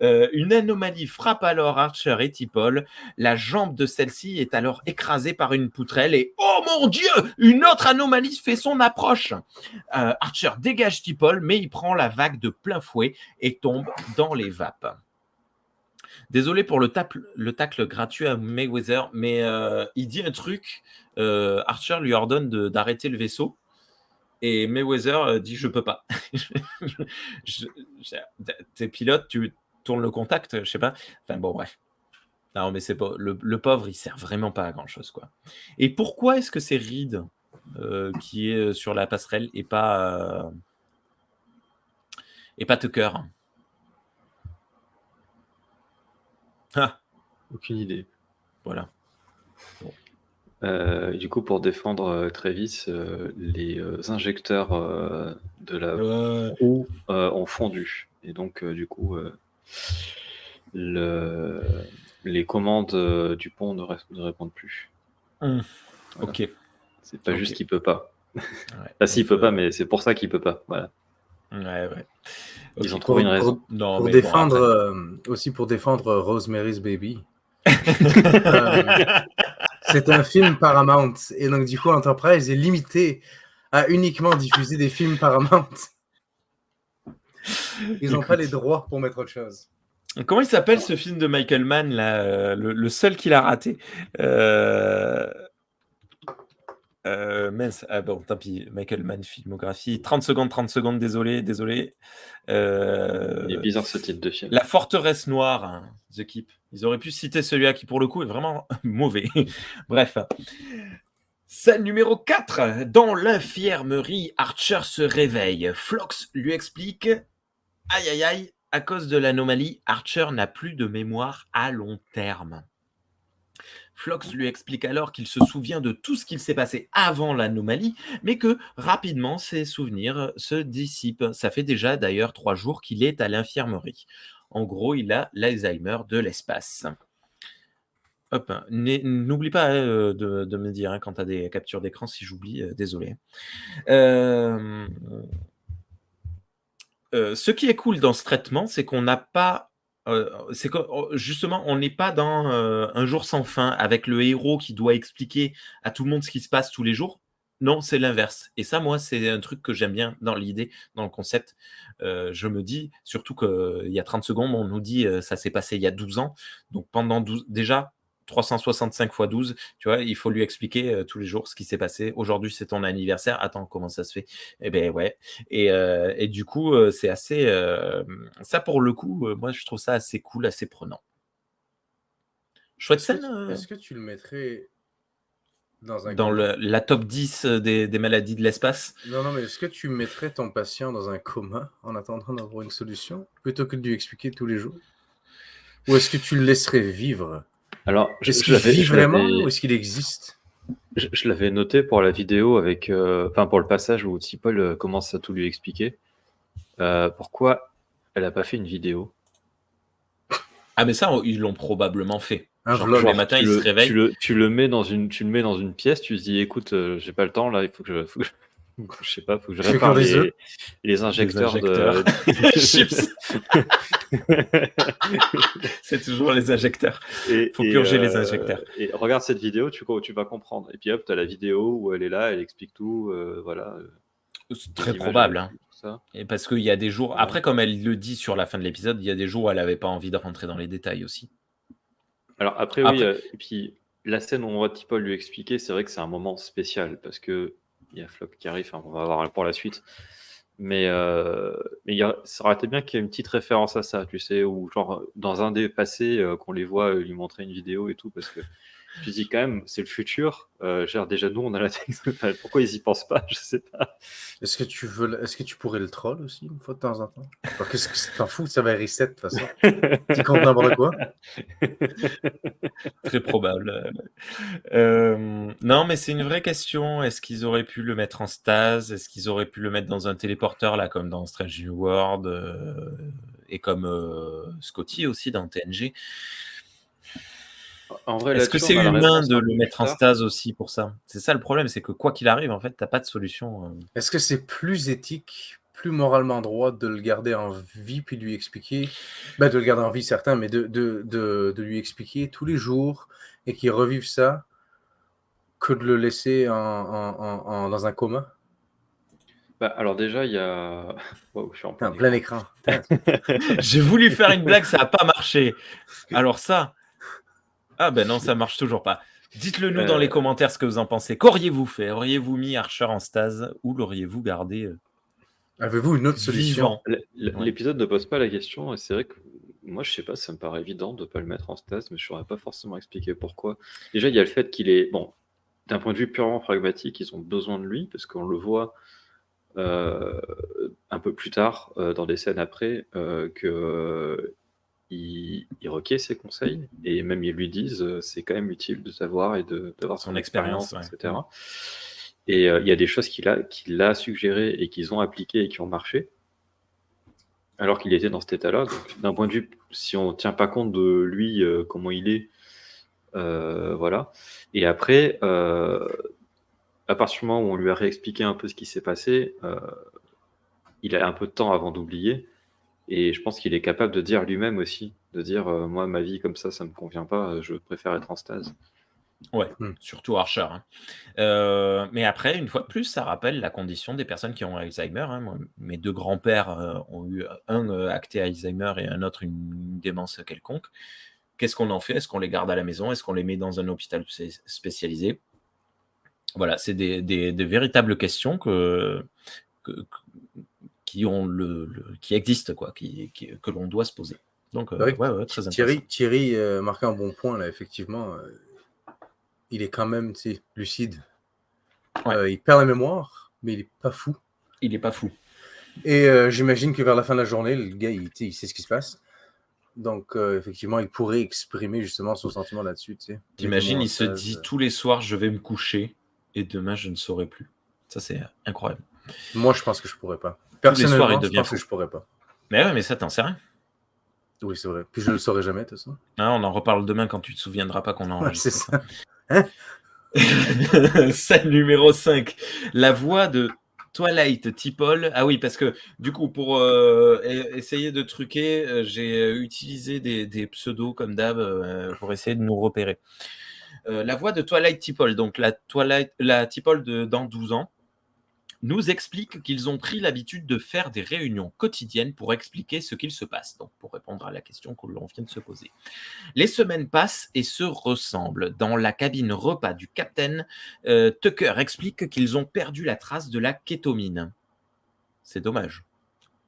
Une anomalie frappe alors Archer et T'Pol. La jambe de celle-ci est alors écrasée par une poutrelle et oh mon Dieu, une autre anomalie fait son approche. Archer dégage T'Pol, mais il prend la vague de plein fouet et tombe dans les vapes. Désolé pour le tacle gratuit à Mayweather, mais il dit un truc, Archer lui ordonne d'arrêter le vaisseau et Mayweather dit je peux pas. T'es pilote, tu tournes le contact, je sais pas. Enfin bon, bref. Non, mais c'est pas le pauvre, il sert vraiment pas à grand chose, quoi. Et pourquoi est-ce que c'est Reed qui est sur la passerelle et pas Tucker? Ah, Aucune idée. voilà. Du coup, pour défendre Travis, les injecteurs de la proue ont fondu. Et donc, du coup, les commandes du pont ne répondent plus. Voilà. Ok. C'est pas Ok. juste qu'il peut pas. Ouais, S'il peut pas, mais c'est pour ça qu'il peut pas. Voilà. Ouais. Ils ont trouvé une raison. Pour défendre, aussi pour défendre Rosemary's Baby. C'est un film Paramount. Et donc, du coup, Enterprise est limité à uniquement diffuser des films Paramount. Ils n'ont pas les droits pour mettre autre chose. Comment il s'appelle ce film de Michael Mann, là, le seul qu'il a raté mince, ah bon, tant pis, Michael Mann, filmographie, 30 secondes, désolé. Il est bizarre ce titre de film. La forteresse noire, hein, The Keep. Ils auraient pu citer celui-là qui, pour le coup, est vraiment mauvais. Bref. Scène numéro 4. Dans l'infirmerie, Archer se réveille. Phlox lui explique « Aïe, aïe, aïe, à cause de l'anomalie, Archer n'a plus de mémoire à long terme. » Phlox lui explique alors qu'il se souvient de tout ce qu'il s'est passé avant l'anomalie, mais que rapidement ses souvenirs se dissipent. Ça fait déjà d'ailleurs 3 jours qu'il est à l'infirmerie. En gros, il a l'Alzheimer de l'espace. Hop, n'oublie pas de me dire quand tu as des captures d'écran, si j'oublie, désolé. Ce qui est cool dans ce traitement, c'est qu'on n'a pas c'est que justement, on n'est pas dans un jour sans fin avec le héros qui doit expliquer à tout le monde ce qui se passe tous les jours. Non, c'est l'inverse. Et ça, moi, c'est un truc que j'aime bien dans l'idée, dans le concept. Je me dis, surtout qu'il y a 30 secondes, on nous dit ça s'est passé il y a 12 ans. Donc pendant 12, déjà, 365 fois 12, tu vois, il faut lui expliquer tous les jours ce qui s'est passé. Aujourd'hui, c'est ton anniversaire. Attends, comment ça se fait? Eh ben ouais. Et du coup, c'est assez. Ça, pour le coup, moi, je trouve ça assez cool, assez prenant. Chouette scène. Est-ce que tu le mettrais dans un dans la top 10 des maladies de l'espace? Non, mais est-ce que tu mettrais ton patient dans un coma en attendant d'avoir une solution plutôt que de lui expliquer tous les jours? Ou est-ce que tu le laisserais vivre? Alors, est-ce qu'il vit vraiment ou est-ce qu'il existe? Je l'avais noté pour la vidéo avec, pour le passage où T'Pol commence à tout lui expliquer. Pourquoi elle n'a pas fait une vidéo? Ah, mais ça, ils l'ont probablement fait. Genre, tous les matins, il se réveille. Tu le mets dans une pièce, tu te dis, écoute, j'ai pas le temps là, il faut que je je sais pas, faut que je répare les injecteurs de chips. C'est toujours les injecteurs. Il faut purger les injecteurs. Et regarde cette vidéo, tu vas comprendre. Et puis hop, tu as la vidéo où elle est là, elle explique tout. Voilà. C'est très probable. Hein. Et parce qu'il y a des jours, après, comme elle le dit sur la fin de l'épisode, il y a des jours où elle n'avait pas envie de rentrer dans les détails aussi. Alors après, oui, et puis la scène où on voit T'Pol lui expliquer, c'est vrai que c'est un moment spécial parce que il y a Flock qui arrive, on va voir pour la suite. Mais ça aurait été bien qu'il y ait une petite référence à ça, tu sais, ou genre dans un des passés qu'on les voit lui montrer une vidéo et tout, parce que je me dis quand même, c'est le futur. Déjà nous, on a la technologie. Pourquoi ils y pensent pas? Je sais pas. Est-ce que tu pourrais le troll aussi une fois de temps en temps? Qu'est-ce que t'en fous? Ça va reset de toute façon. Tu comptes n'importe quoi? Très probable. Non, mais c'est une vraie question. Est-ce qu'ils auraient pu le mettre en stase? Est-ce qu'ils auraient pu le mettre dans un téléporteur, là, comme dans Strange New World et comme Scotty aussi dans TNG? En vrai, est-ce que c'est humain de le mettre en stase aussi pour ça? C'est ça le problème, c'est que quoi qu'il arrive, en fait, t'as pas de solution. Est-ce que c'est plus éthique, plus moralement droit de le garder en vie puis de lui expliquer, de le garder en vie certain, mais de lui expliquer tous les jours et qu'il revive ça que de le laisser dans un coma? Alors déjà, il y a... Wow, je suis en Putain, plein plein écran. écran. J'ai voulu faire une blague, ça n'a pas marché. Alors ça... Ah ben non, ça marche toujours pas. Dites-le nous dans les commentaires ce que vous en pensez. Qu'auriez-vous fait? Auriez-vous mis Archer en stase ou l'auriez-vous gardé Avez-vous une autre solution? vivant? L'épisode ne pose pas la question, et c'est vrai que moi, je sais pas, ça me paraît évident de ne pas le mettre en stase, mais je saurais pas forcément expliquer pourquoi. Déjà, il y a le fait qu'il est... Bon, d'un point de vue purement pragmatique, ils ont besoin de lui, parce qu'on le voit un peu plus tard, dans des scènes après, il requiert ses conseils, et même ils lui disent c'est quand même utile de savoir et d'avoir son expérience, etc. Et il y a des choses qu'il a suggérées et qu'ils ont appliquées et qui ont marché, alors qu'il était dans cet état-là. Donc, d'un point de vue, si on ne tient pas compte de lui, comment il est, voilà. Et après, à partir du moment où on lui a réexpliqué un peu ce qui s'est passé, il a un peu de temps avant d'oublier. Et je pense qu'il est capable de dire lui-même aussi, de dire moi, ma vie comme ça ne me convient pas, je préfère être en stase. Ouais, surtout Archer. Mais après, une fois de plus, ça rappelle la condition des personnes qui ont Alzheimer. Moi, mes 2 grands-pères ont eu un acté Alzheimer et un autre une démence quelconque. Qu'est-ce qu'on en fait? Est-ce qu'on les garde à la maison? Est-ce qu'on les met dans un hôpital spécialisé? Voilà, c'est des véritables questions qui existent, quoi, que l'on doit se poser. Donc, très intéressant. Thierry marquait un bon point, là, effectivement. Il est quand même lucide. Il perd la mémoire, mais il n'est pas fou. Il n'est pas fou. Et j'imagine que vers la fin de la journée, le gars, il sait ce qui se passe. Donc, effectivement, il pourrait exprimer justement son sentiment là-dessus. T'imagines, il se dit tous les soirs, je vais me coucher et demain, je ne saurai plus. Ça, c'est incroyable. Moi, je pense que je pourrais pas. Personnellement, je pense que je pourrais pas. Mais ouais, mais ça, t'en sais rien. Oui, c'est vrai. Puis je le saurai jamais, de toute façon. Ah, on en reparle demain quand tu te souviendras pas qu'on a enregistré. C'est ça. Hein? Scène numéro 5. La voix de Twilight Tipol. Ah oui, parce que du coup, pour essayer de truquer, j'ai utilisé des pseudos comme d'hab pour essayer de nous repérer. La voix de Twilight Tipol, donc la Tipol dans 12 ans, nous explique qu'ils ont pris l'habitude de faire des réunions quotidiennes pour expliquer ce qu'il se passe, donc pour répondre à la question que l'on vient de se poser. Les semaines passent et se ressemblent. Dans la cabine repas du capitaine, Tucker explique qu'ils ont perdu la trace de la kétomine. C'est dommage.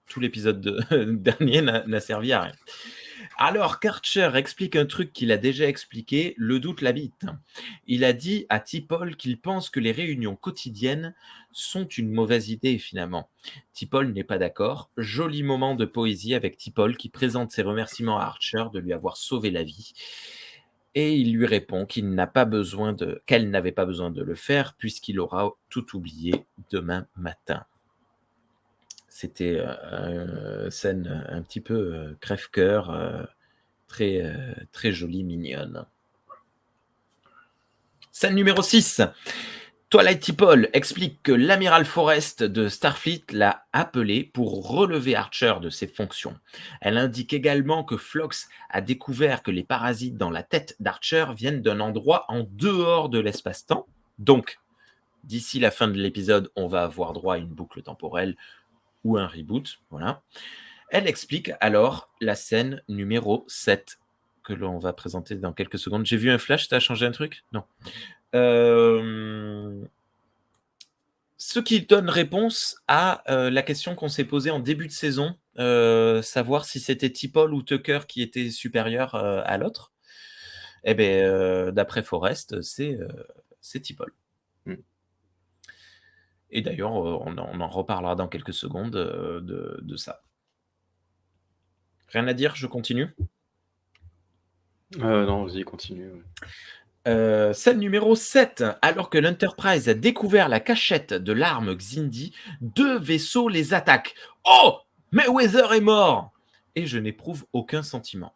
Tout l'épisode dernier n'a servi à rien. Alors qu'Archer explique un truc qu'il a déjà expliqué, le doute l'habite. Il a dit à T'Pol qu'il pense que les réunions quotidiennes sont une mauvaise idée finalement. T'Pol n'est pas d'accord. Joli moment de poésie avec T'Pol qui présente ses remerciements à Archer de lui avoir sauvé la vie. Et il lui répond qu'elle n'avait pas besoin de le faire puisqu'il aura tout oublié demain matin. C'était une scène un petit peu crève-cœur, très jolie, mignonne. Scène numéro 6. Twilight Tipol explique que l'amiral Forrest de Starfleet l'a appelé pour relever Archer de ses fonctions. Elle indique également que Phlox a découvert que les parasites dans la tête d'Archer viennent d'un endroit en dehors de l'espace-temps. Donc, d'ici la fin de l'épisode, on va avoir droit à une boucle temporelle ou un reboot, voilà. Elle explique alors la scène numéro 7 que l'on va présenter dans quelques secondes. J'ai vu un flash, t'as changé un truc? Non. Ce qui donne réponse à la question qu'on s'est posée en début de saison, savoir si c'était T'Pol ou Tucker qui était supérieur à l'autre. Eh bien, d'après Forrest, c'est T'Pol. Et d'ailleurs, on en reparlera dans quelques secondes de ça. Rien à dire, je continue? Non, vas-y, continue. Scène numéro 7. Alors que l'Enterprise a découvert la cachette de l'arme Xindi, 2 vaisseaux les attaquent. Oh! Mayweather est mort! Et je n'éprouve aucun sentiment.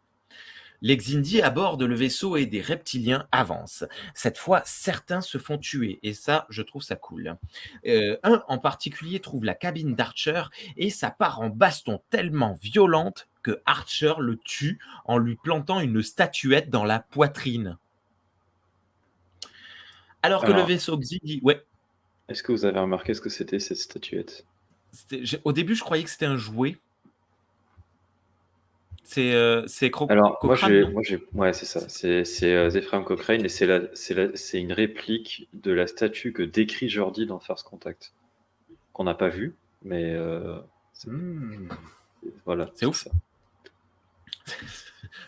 Les Xindi abordent le vaisseau et des reptiliens avancent. Cette fois, certains se font tuer, et ça, je trouve ça cool. Un en particulier trouve la cabine d'Archer, et ça part en baston tellement violente que Archer le tue en lui plantant une statuette dans la poitrine. Alors que le vaisseau Xindi... Ouais. Est-ce que vous avez remarqué ce que c'était cette statuette? Au début, je croyais que c'était un jouet. C'est Alors, Cochrane, non? ouais, c'est ça. C'est Ephraim Cochrane et c'est une réplique de la statue que décrit Jordi dans First Contact, qu'on n'a pas vu, mais voilà. C'est ouf. ça.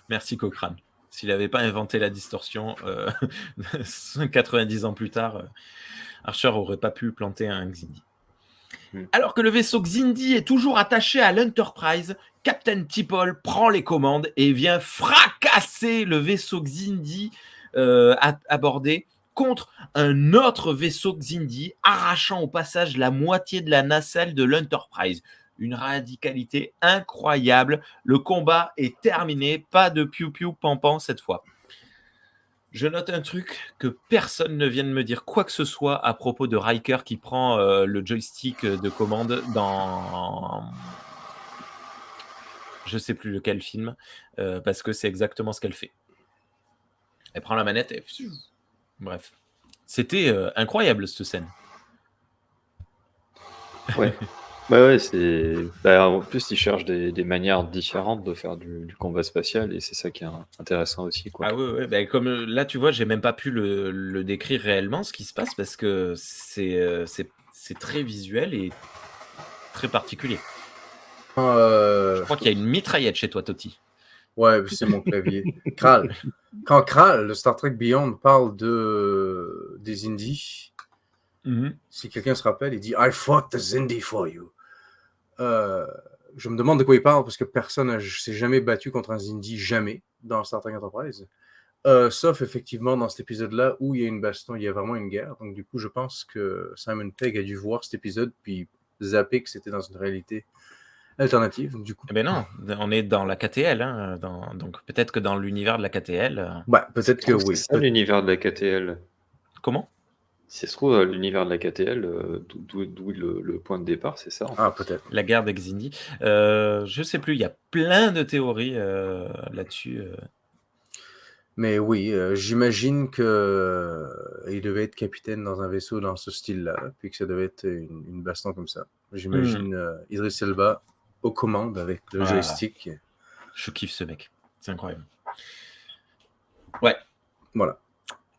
Merci Cochrane. S'il n'avait pas inventé la distorsion 90 ans plus tard, Archer n'aurait pas pu planter un Xindi. Alors que le vaisseau Xindi est toujours attaché à l'Enterprise, Captain T'Pol prend les commandes et vient fracasser le vaisseau Xindi abordé contre un autre vaisseau Xindi, arrachant au passage la moitié de la nacelle de l'Enterprise. Une radicalité incroyable. Le combat est terminé. Pas de piou-piou pampan cette fois. Je note un truc, que personne ne vienne me dire quoi que ce soit à propos de Riker qui prend le joystick de commande dans... Je sais plus lequel film, parce que c'est exactement ce qu'elle fait. Elle prend la manette et... Bref. C'était incroyable, cette scène. Ouais. Ouais, c'est. En plus, ils cherchent des manières différentes de faire du combat spatial et c'est ça qui est intéressant aussi, quoi. Ah ouais. Comme là, tu vois, j'ai même pas pu le décrire réellement ce qui se passe parce que c'est très visuel et très particulier. Je crois qu'il y a une mitraillette chez toi, Toti. Ouais, c'est mon clavier. Kral. Quand Kral, le Star Trek Beyond, parle des Indies, si quelqu'un se rappelle, il dit I fought the Xindi for you. Je me demande de quoi il parle parce que personne ne s'est jamais battu contre un Xindi, jamais, dans Star Trek Enterprise. Sauf effectivement dans cet épisode-là où il y a une baston, il y a vraiment une guerre. Donc du coup, je pense que Simon Pegg a dû voir cet épisode puis zapper que c'était dans une réalité alternative. Du coup, Eh ben non, on est dans la KTL, hein, donc peut-être que dans l'univers de la KTL... peut-être que oui. C'est ça l'univers de la KTL. Comment? Si ça se trouve, l'univers de la KTL, d'où le point de départ, c'est ça. Ah, peut-être. La guerre des Xindi. Je sais plus, il y a plein de théories là-dessus. Mais oui, j'imagine qu'il devait être capitaine dans un vaisseau dans ce style-là, puis que ça devait être une baston comme ça. J'imagine Idris Elba aux commandes avec le joystick. Je kiffe ce mec, c'est incroyable. Ouais. Voilà.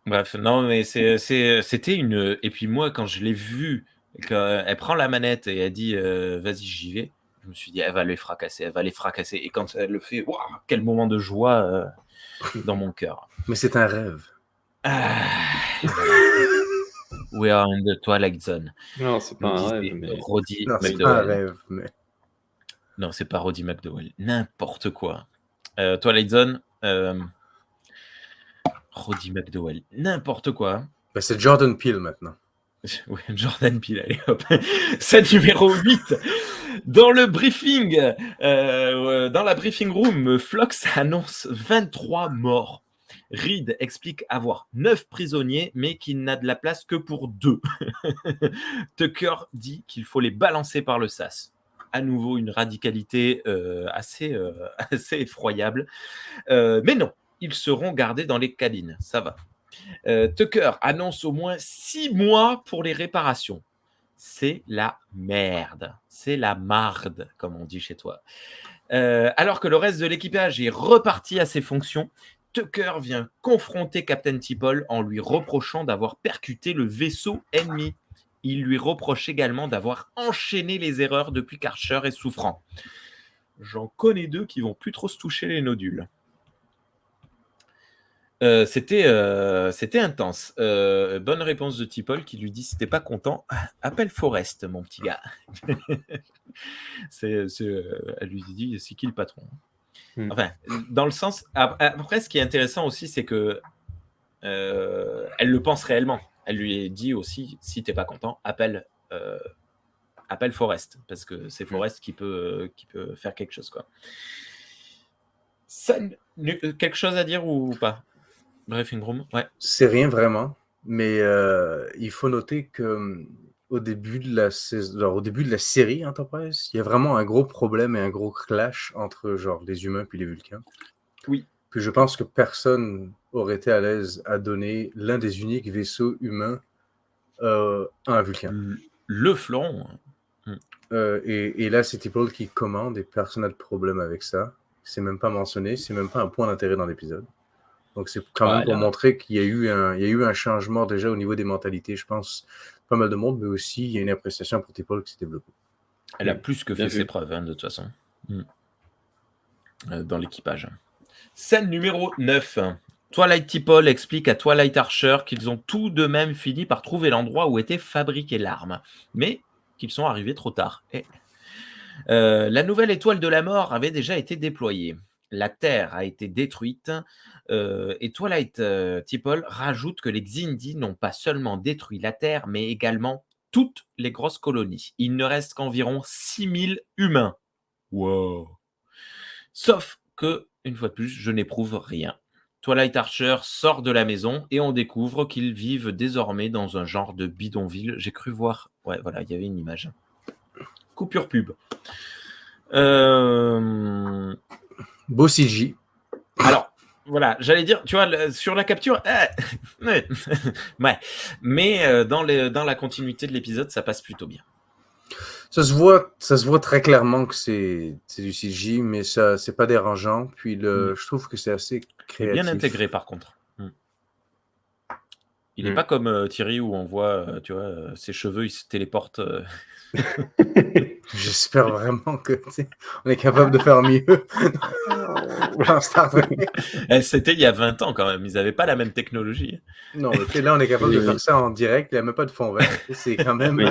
Bref, non, mais c'était une... Et puis moi, quand je l'ai vue, elle prend la manette et elle dit vas-y, j'y vais, je me suis dit, elle va les fracasser. Et quand elle le fait, waouh, quel moment de joie dans mon cœur. Mais c'est un rêve. We are in the Twilight Zone. Non, c'est pas un rêve, mais... Roddy Non, c'est McDowell. pas un rêve, mais... Non, c'est pas Roddy McDowell. N'importe quoi. Twilight Zone, Roddy McDowell. N'importe quoi. C'est Jordan Peele maintenant. Oui, Jordan Peele, allez hop. C'est numéro 8. Dans le briefing, dans la briefing room, Phlox annonce 23 morts. Reed explique avoir 9 prisonniers, mais qu'il n'a de la place que pour 2. Tucker dit qu'il faut les balancer par le sas. À nouveau, une radicalité assez effroyable. Mais non, ils seront gardés dans les cabines, ça va. Tucker annonce au moins 6 mois pour les réparations. C'est la merde. C'est la marde, comme on dit chez toi. Alors que le reste de l'équipage est reparti à ses fonctions, Tucker vient confronter Captain T'Pol en lui reprochant d'avoir percuté le vaisseau ennemi. Il lui reproche également d'avoir enchaîné les erreurs depuis qu'Archer est souffrant. J'en connais 2 qui vont plus trop se toucher les nodules. C'était intense. Bonne réponse de T'Pol qui lui dit si t'es pas content, appelle Forrest, mon petit gars. Elle lui dit c'est qui le patron? Enfin, dans le sens. Après, ce qui est intéressant aussi, c'est que elle le pense réellement. Elle lui dit aussi si t'es pas content, appelle Forrest, parce que c'est Forrest qui peut faire quelque chose, quoi. Quelque chose à dire ou pas? Briefing room, ouais. C'est rien vraiment, mais il faut noter que au début de la série Enterprise, il y a vraiment un gros problème et un gros clash entre les humains puis les Vulcains. Oui. Puis je pense que personne aurait été à l'aise à donner l'un des uniques vaisseaux humains à un Vulcain. Le fleuron. Et là, c'est T-Paul qui commande et personne n'a de problème avec ça. C'est même pas mentionné, c'est même pas un point d'intérêt dans l'épisode. Donc, c'est quand même pour Voilà. montrer qu'il y a eu un changement déjà au niveau des mentalités, je pense. Pas mal de monde, mais aussi, il y a une appréciation pour T-Paul qui s'est développée. Elle a plus que Bien fait vu. ses preuves, hein, de toute façon. Dans l'équipage. Scène numéro 9. Twilight T-Paul explique à Twilight Archer qu'ils ont tout de même fini par trouver l'endroit où étaient fabriquées l'arme, mais qu'ils sont arrivés trop tard. La nouvelle étoile de la mort avait déjà été déployée. La Terre a été détruite et Twilight T-Paul rajoute que les Xindi n'ont pas seulement détruit la Terre, mais également toutes les grosses colonies. Il ne reste qu'environ 6000 humains. Wow. Sauf que, une fois de plus, je n'éprouve rien. Twilight Archer sort de la maison et on découvre qu'ils vivent désormais dans un genre de bidonville. J'ai cru voir... Ouais, voilà, il y avait une image. Coupure pub. Beau CJ. Alors, voilà, j'allais dire, tu vois, sur la capture... ouais. Ouais. Mais dans la continuité de l'épisode, ça passe plutôt bien. Ça se voit très clairement que c'est du CJ, mais ça, c'est pas dérangeant. Puis je trouve que c'est assez C'est créatif. bien intégré, par contre. Il n'est pas comme Thierry où on voit, tu vois, ses cheveux, ils se téléportent. J'espère vraiment que on est capable de faire mieux dans Star Trek. C'était il y a 20 ans quand même. Ils n'avaient pas la même technologie. Non, mais là, on est capable de faire ça en direct. Il n'y a même pas de fond vert. C'est quand même. Oui.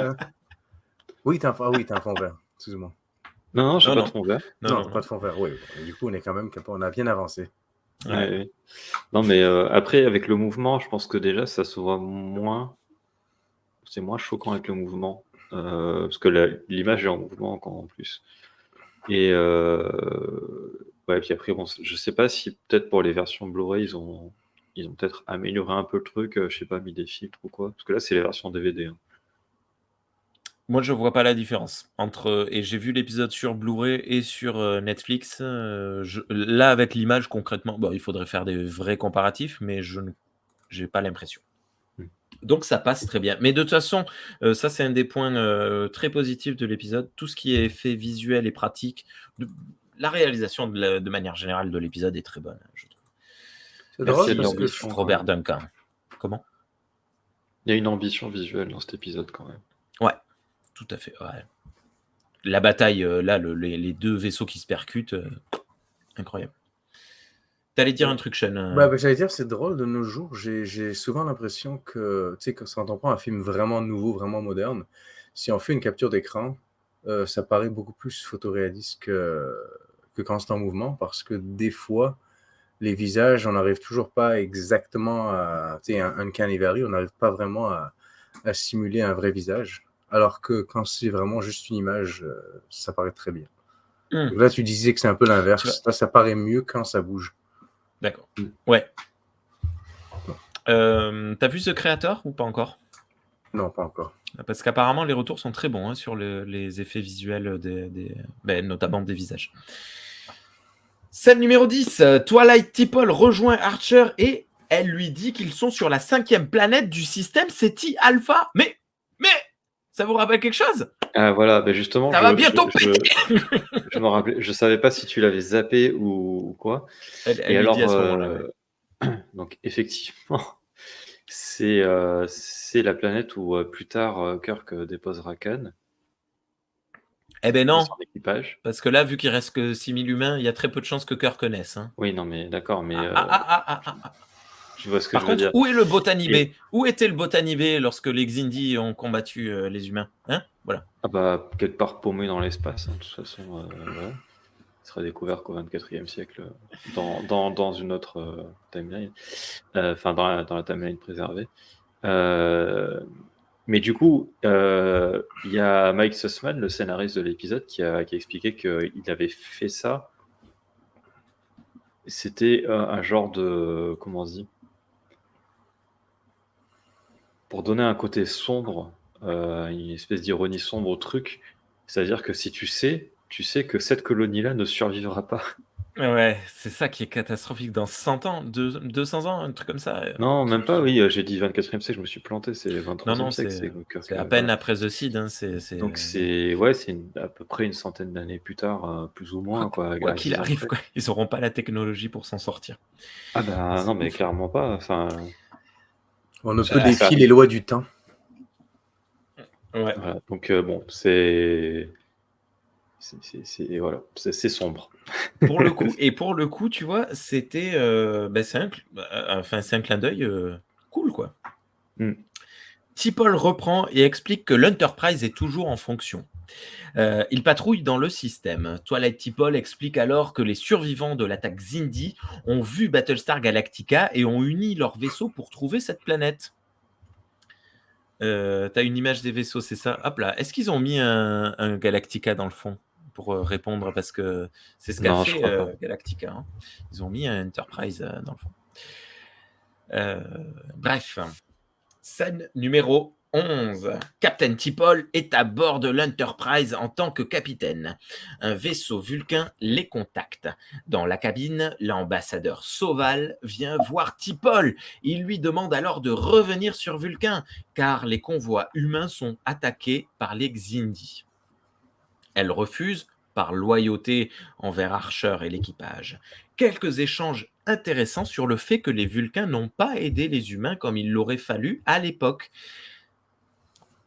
Oui, t'as un fond vert. Excuse-moi. Non, j'ai Non, pas non. de fond vert. Non, pas de fond vert. Oui. Bon, du coup, on est quand même capable. On a bien avancé. Ouais. Ouais. Non, mais après, avec le mouvement, je pense que déjà, ça se voit moins. C'est moins choquant avec le mouvement. Parce que l'image est en mouvement encore en plus. Et ouais, puis après, bon, je sais pas si peut-être pour les versions Blu-ray, ils ont peut-être amélioré un peu le truc, je sais pas, mis des filtres ou quoi. Parce que là, c'est les versions DVD. Hein. Moi, je vois pas la différence entre. Et j'ai vu l'épisode sur Blu-ray et sur Netflix. Là, avec l'image, concrètement, bon, il faudrait faire des vrais comparatifs, mais je n'ai pas l'impression. Donc, ça passe très bien. Mais de toute façon, ça, c'est un des points très positifs de l'épisode. Tout ce qui est effet visuel et pratique, la réalisation de manière générale de l'épisode est très bonne, je trouve. C'est Merci drôle de parce que l'ambition. Robert Duncan. Comment? Il y a une ambition visuelle dans cet épisode quand même. Ouais, tout à fait. Ouais. La bataille, là, les deux vaisseaux qui se percutent, incroyable. T'allais dire un truc, Sean? J'allais dire, c'est drôle de nos jours. J'ai souvent l'impression que, tu sais, quand on prend un film vraiment nouveau, vraiment moderne, si on fait une capture d'écran, ça paraît beaucoup plus photoréaliste que quand c'est en mouvement, parce que des fois, les visages, on n'arrive toujours pas exactement à, tu sais, un uncanny valley, on n'arrive pas vraiment à simuler un vrai visage, alors que quand c'est vraiment juste une image, ça paraît très bien. Donc là, tu disais que c'est un peu l'inverse. Là, ça paraît mieux quand ça bouge. D'accord. Ouais. T'as vu The Creator ou pas encore? Non, pas encore. Parce qu'apparemment, les retours sont très bons sur les effets visuels, notamment des visages. Scène numéro 10. Twilight T-Paul rejoint Archer et elle lui dit qu'ils sont sur la 5e planète du système SETI Alpha. Mais ça vous rappelle quelque chose? Ah voilà, justement, ça va bientôt péter. Je me rappelais, je savais pas si tu l'avais zappé ou quoi. Elle et alors, dit à ce moment-là, ouais. Donc effectivement, c'est la planète où plus tard Kirk déposera Khan. Eh ben non, son équipage. parce que là, vu qu'il reste que 6000 humains, il y a très peu de chances que Kirk connaisse. Hein. Oui, non, mais d'accord, mais Tu vois ce que Par je veux contre, dire. où est le Botanibé? Où était le Botanibé lorsque les Xindi ont combattu les humains? Hein? Voilà. Ah bah, quelque part paumé dans l'espace, hein, de toute façon. Voilà. Il sera découvert qu'au XXIe siècle, dans une autre timeline. Enfin, dans la timeline préservée. Mais du coup, il y a Mike Sussman, le scénariste de l'épisode, qui a expliqué qu'il avait fait ça. C'était un genre de... Comment on dit? Pour donner un côté sombre, une espèce d'ironie sombre au truc. C'est-à-dire que si tu sais que cette colonie-là ne survivra pas. Ouais, c'est ça qui est catastrophique dans 100 ans, 200 ans, un truc comme ça. Non, même pas, oui, j'ai dit 24e siècle, je me suis planté, c'est Non, 23e non, siècle, c'est c'est donc c'est à peine voilà. après The Seed, hein, Donc c'est ouais, c'est à peu près une centaine d'années plus tard, plus ou quoi moins, quoi, quoi à qu'il 10 ans arrive, près. quoi, ils auront pas la technologie pour s'en sortir. Ah bah C'est non, mais ouf. clairement pas. Enfin, On ne peut ça défier les lois du temps. Ouais. voilà. Donc bon, voilà, c'est sombre. Pour le coup, tu vois, c'était, bah, c'est un clin d'œil, cool, quoi. Mm. T'Pol reprend et explique que l'Enterprise est toujours en fonction. Il patrouille dans le système. Twilight T'Pol explique alors que les survivants de l'attaque Xindi ont vu Battlestar Galactica et ont uni leurs vaisseaux pour trouver cette planète. T'as une image des vaisseaux, c'est ça? Hop là. Est-ce qu'ils ont mis un Galactica dans le fond pour répondre? Parce que c'est ce qu'a Non, je fait crois pas. Galactica, hein. Ils ont mis un Enterprise dans le fond. Bref. Scène numéro 11. Captain T'Pol est à bord de l'Enterprise en tant que capitaine. Un vaisseau vulcain les contacte. Dans la cabine, l'ambassadeur Soval vient voir T'Pol. Il lui demande alors de revenir sur Vulcain, car les convois humains sont attaqués par les Xindi. Elle refuse par loyauté envers Archer et l'équipage. Quelques échanges intéressants sur le fait que les Vulcains n'ont pas aidé les humains comme il l'aurait fallu à l'époque.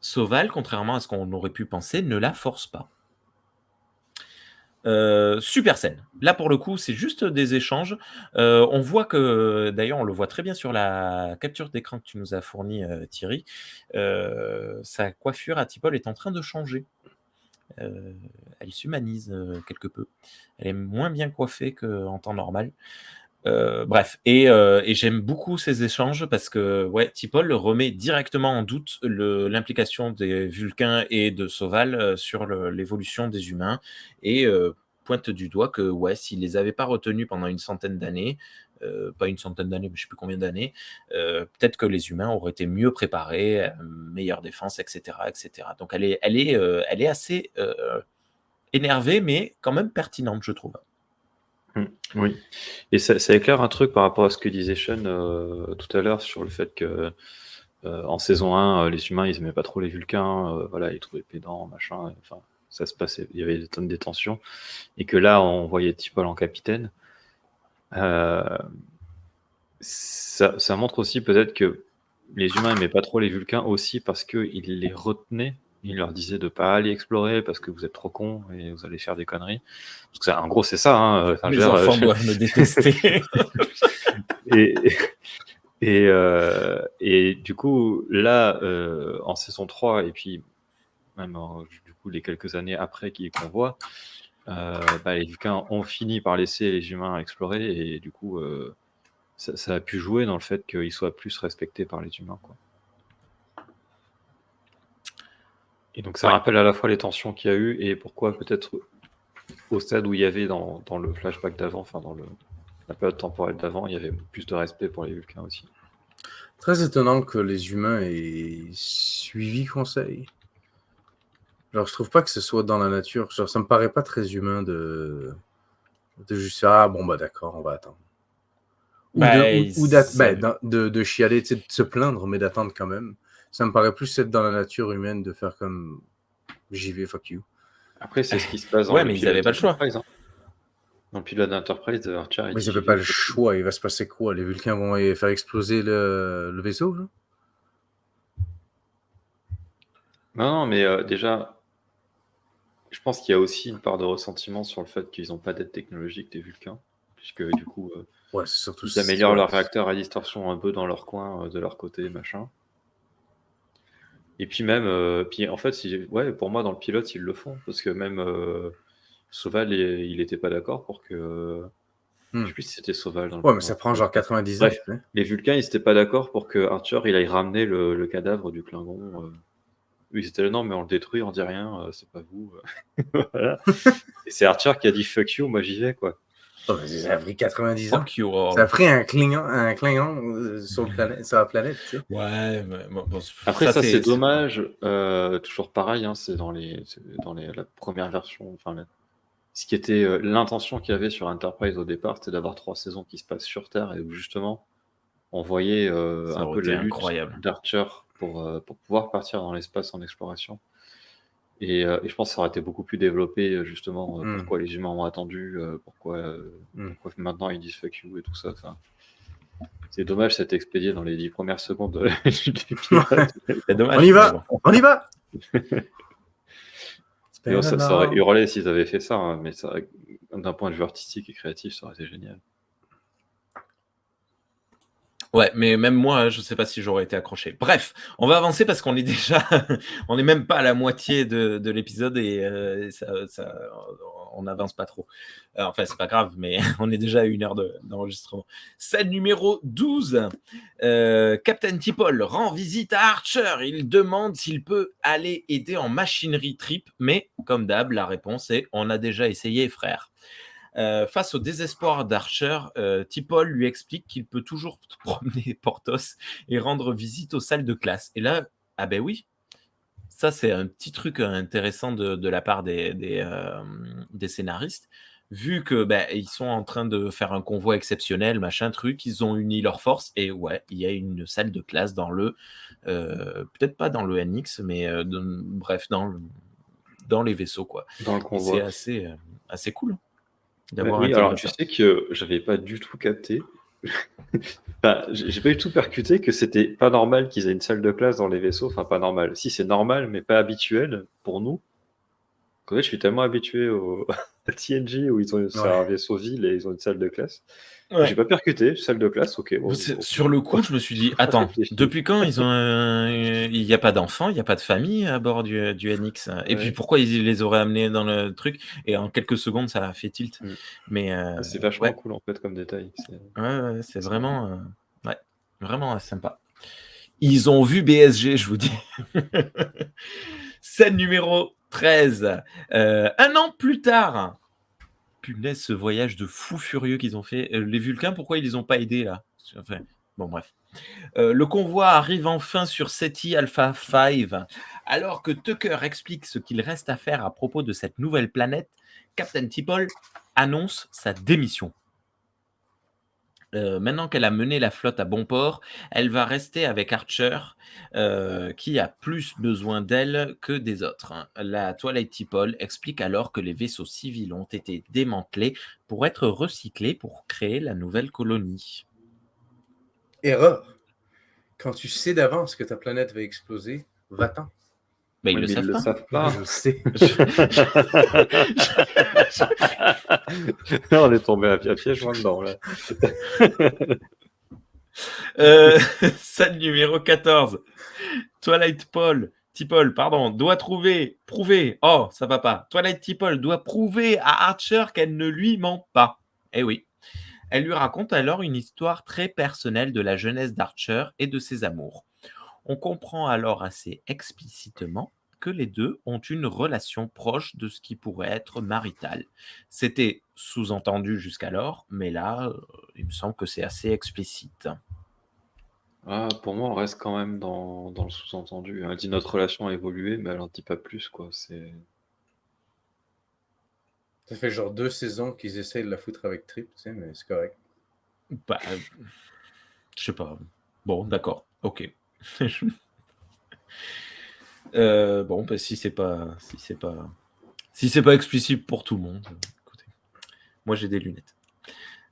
Soval, contrairement à ce qu'on aurait pu penser, ne la force pas. Super scène. Là, pour le coup, c'est juste des échanges. On voit que, d'ailleurs, on le voit très bien sur la capture d'écran que tu nous as fournie, Thierry. Sa coiffure à T'Pol est en train de changer. Elle s'humanise quelque peu. Elle est moins bien coiffée qu'en temps normal. Bref, et j'aime beaucoup ces échanges parce que ouais, T'Pol remet directement en doute l'implication des Vulcains et de Soval sur l'évolution des humains et pointe du doigt que ouais, s'il les avait pas retenus pendant une centaine d'années, pas une centaine d'années, mais je sais plus combien d'années, peut-être que les humains auraient été mieux préparés, meilleure défense, etc., etc. Donc elle est assez énervée, mais quand même pertinente, je trouve. Oui, et ça éclaire un truc par rapport à ce que disait Sean tout à l'heure sur le fait que en saison 1, les humains ils aimaient pas trop les Vulcains, voilà, ils trouvaient pédants, machin, enfin ça se passait, il y avait des tonnes de tensions, et que là on voyait T'Pol en capitaine. Ça montre aussi peut-être que les humains aimaient pas trop les Vulcains aussi parce qu'ils les retenaient. Ils leur disaient de pas aller explorer parce que vous êtes trop cons et vous allez faire des conneries. Parce que en gros, c'est ça. Hein. Enfin, Les enfants doivent me détester. et du coup, là, en saison 3, et puis même du coup les quelques années après qu'on voit, les Vulcains ont fini par laisser les humains explorer et du coup, ça a pu jouer dans le fait qu'ils soient plus respectés par les humains, quoi. Et donc ça rappelle à la fois les tensions qu'il y a eu et pourquoi peut-être au stade où il y avait dans le flashback d'avant, enfin dans la période temporelle d'avant, il y avait plus de respect pour les Vulcains aussi. Très étonnant que les humains aient suivi conseil. Genre, je trouve pas que ce soit dans la nature. Genre, ça me paraît pas très humain de juste ah bon bah d'accord, on va attendre. De chialer, de se plaindre, mais d'attendre quand même. Ça me paraît plus être dans la nature humaine de faire comme j'y vais, fuck you. Après, c'est ce qui se passe dans ouais, mais ils n'avaient pas le choix. Hein. Dans le pilote d'Enterprise, Archer, mais ils n'avaient pas le choix. Il va se passer quoi? Les Vulcains vont faire exploser le vaisseau là? Non, mais déjà, je pense qu'il y a aussi une part de ressentiment sur le fait qu'ils n'ont pas d'aide technologique des Vulcains, puisque du coup, ouais, c'est surtout ils améliorent leur réacteur à distorsion un peu dans leur coin, de leur côté, machin. Et puis même, en fait, pour moi, dans le pilote, ils le font, parce que même Soval, il n'était pas d'accord pour que... Je sais plus si c'était Soval. Ouais, mais ça prend genre 90 ans. Bref, les Vulcains, ils n'étaient pas d'accord pour que Archer, il aille ramener le cadavre du Klingon. Ils étaient là, non, mais on le détruit, on dit rien, c'est pas vous. Voilà. Et c'est Archer qui a dit fuck you, moi j'y vais, quoi. Oh, mais ça a pris 90 ans. Fuck you all. Ça a pris un Klingon sur la planète, tu sais. Ouais, mais bon, après ça c'est dommage. Toujours pareil, hein, c'est dans la première version, enfin ce qui était l'intention qu'il y avait sur Enterprise au départ, c'était d'avoir 3 saisons qui se passent sur Terre et où justement on voyait Ça un aurait peu été la lutte incroyable. d'Archer pour pouvoir partir dans l'espace en exploration. Et je pense que ça aurait été beaucoup plus développé, justement, pourquoi les humains ont attendu, pourquoi maintenant ils disent fuck you et tout ça. Enfin, c'est dommage, c'est expédié dans les 10 premières secondes de l'épisode. C'est dommage. On y mais va, bon. on y va. Mais ça aurait hurlé s'ils avaient fait ça, hein, mais ça, d'un point de vue artistique et créatif, ça aurait été génial. Ouais, mais même moi, je sais pas si j'aurais été accroché. Bref, on va avancer parce qu'on est déjà, on n'est même pas à la moitié de l'épisode et on n'avance pas trop. Enfin, c'est pas grave, mais on est déjà à 1 heure d'enregistrement. Scène numéro 12. Captain T'Pol rend visite à Archer. Il demande s'il peut aller aider en machinerie trip, mais comme d'hab, la réponse est « On a déjà essayé, frère ». Face au désespoir d'Archer, T'Pol lui explique qu'il peut toujours promener Porthos et rendre visite aux salles de classe. Et là, ah ben oui, ça c'est un petit truc intéressant de la part des scénaristes, vu que ils sont en train de faire un convoi exceptionnel, machin truc, ils ont uni leurs forces et ouais, il y a une salle de classe dans le, peut-être pas dans le NX, mais bref, dans les vaisseaux quoi. Dans le convoi. C'est assez cool. Oui, alors tu sais que j'avais pas du tout capté. Enfin, j'ai pas du tout percuté que c'était pas normal qu'ils aient une salle de classe dans les vaisseaux. Enfin, pas normal. Si, c'est normal, mais pas habituel pour nous. En fait, je suis tellement habitué à TNG où ils ont c'est un vaisseau ville et ils ont une salle de classe. Ouais. J'ai pas percuté, salle de classe, ok. Bon, sur le coup, je me suis dit, attends, depuis quand il n'y a pas d'enfants, il n'y a pas de famille à bord du NX? Et puis pourquoi ils les auraient amenés dans le truc? Et en quelques secondes, ça a fait tilt. Mais c'est vachement cool en fait comme détail. Ouais, c'est vraiment, vraiment sympa. Ils ont vu BSG, je vous dis. Scène numéro 13. 1 an plus tard. Punaise, ce voyage de fou furieux qu'ils ont fait. Les Vulcains, pourquoi ils les ont pas aidés là? Enfin, bon, bref. Le convoi arrive enfin sur SETI Alpha 5. Alors que Tucker explique ce qu'il reste à faire à propos de cette nouvelle planète, Captain T'Pol annonce sa démission. Maintenant qu'elle a mené la flotte à bon port, elle va rester avec Archer, qui a plus besoin d'elle que des autres. La Twilight T'Pol explique alors que les vaisseaux civils ont été démantelés pour être recyclés pour créer la nouvelle colonie. Erreur. Quand tu sais d'avance que ta planète va exploser, va-t'en. Mais ils le savent pas. Je le sais. On est tombé à piège dedans là. Scène numéro 14. Twilight T'Pol, doit prouver. Oh, ça va pas. Twilight T'Pol doit prouver à Archer qu'elle ne lui ment pas. Eh oui. Elle lui raconte alors une histoire très personnelle de la jeunesse d'Archer et de ses amours. On comprend alors assez explicitement que les deux ont une relation proche de ce qui pourrait être marital. C'était sous-entendu jusqu'alors, mais là, il me semble que c'est assez explicite. Pour moi, on reste quand même dans le sous-entendu. Elle dit notre relation a évolué, mais elle en dit pas plus, quoi. Ça fait genre 2 saisons qu'ils essayent de la foutre avec Trip, tu sais, mais c'est correct. Je sais pas. Bon, d'accord, ok. Bon, si c'est pas explicite pour tout le monde, écoutez, moi j'ai des lunettes.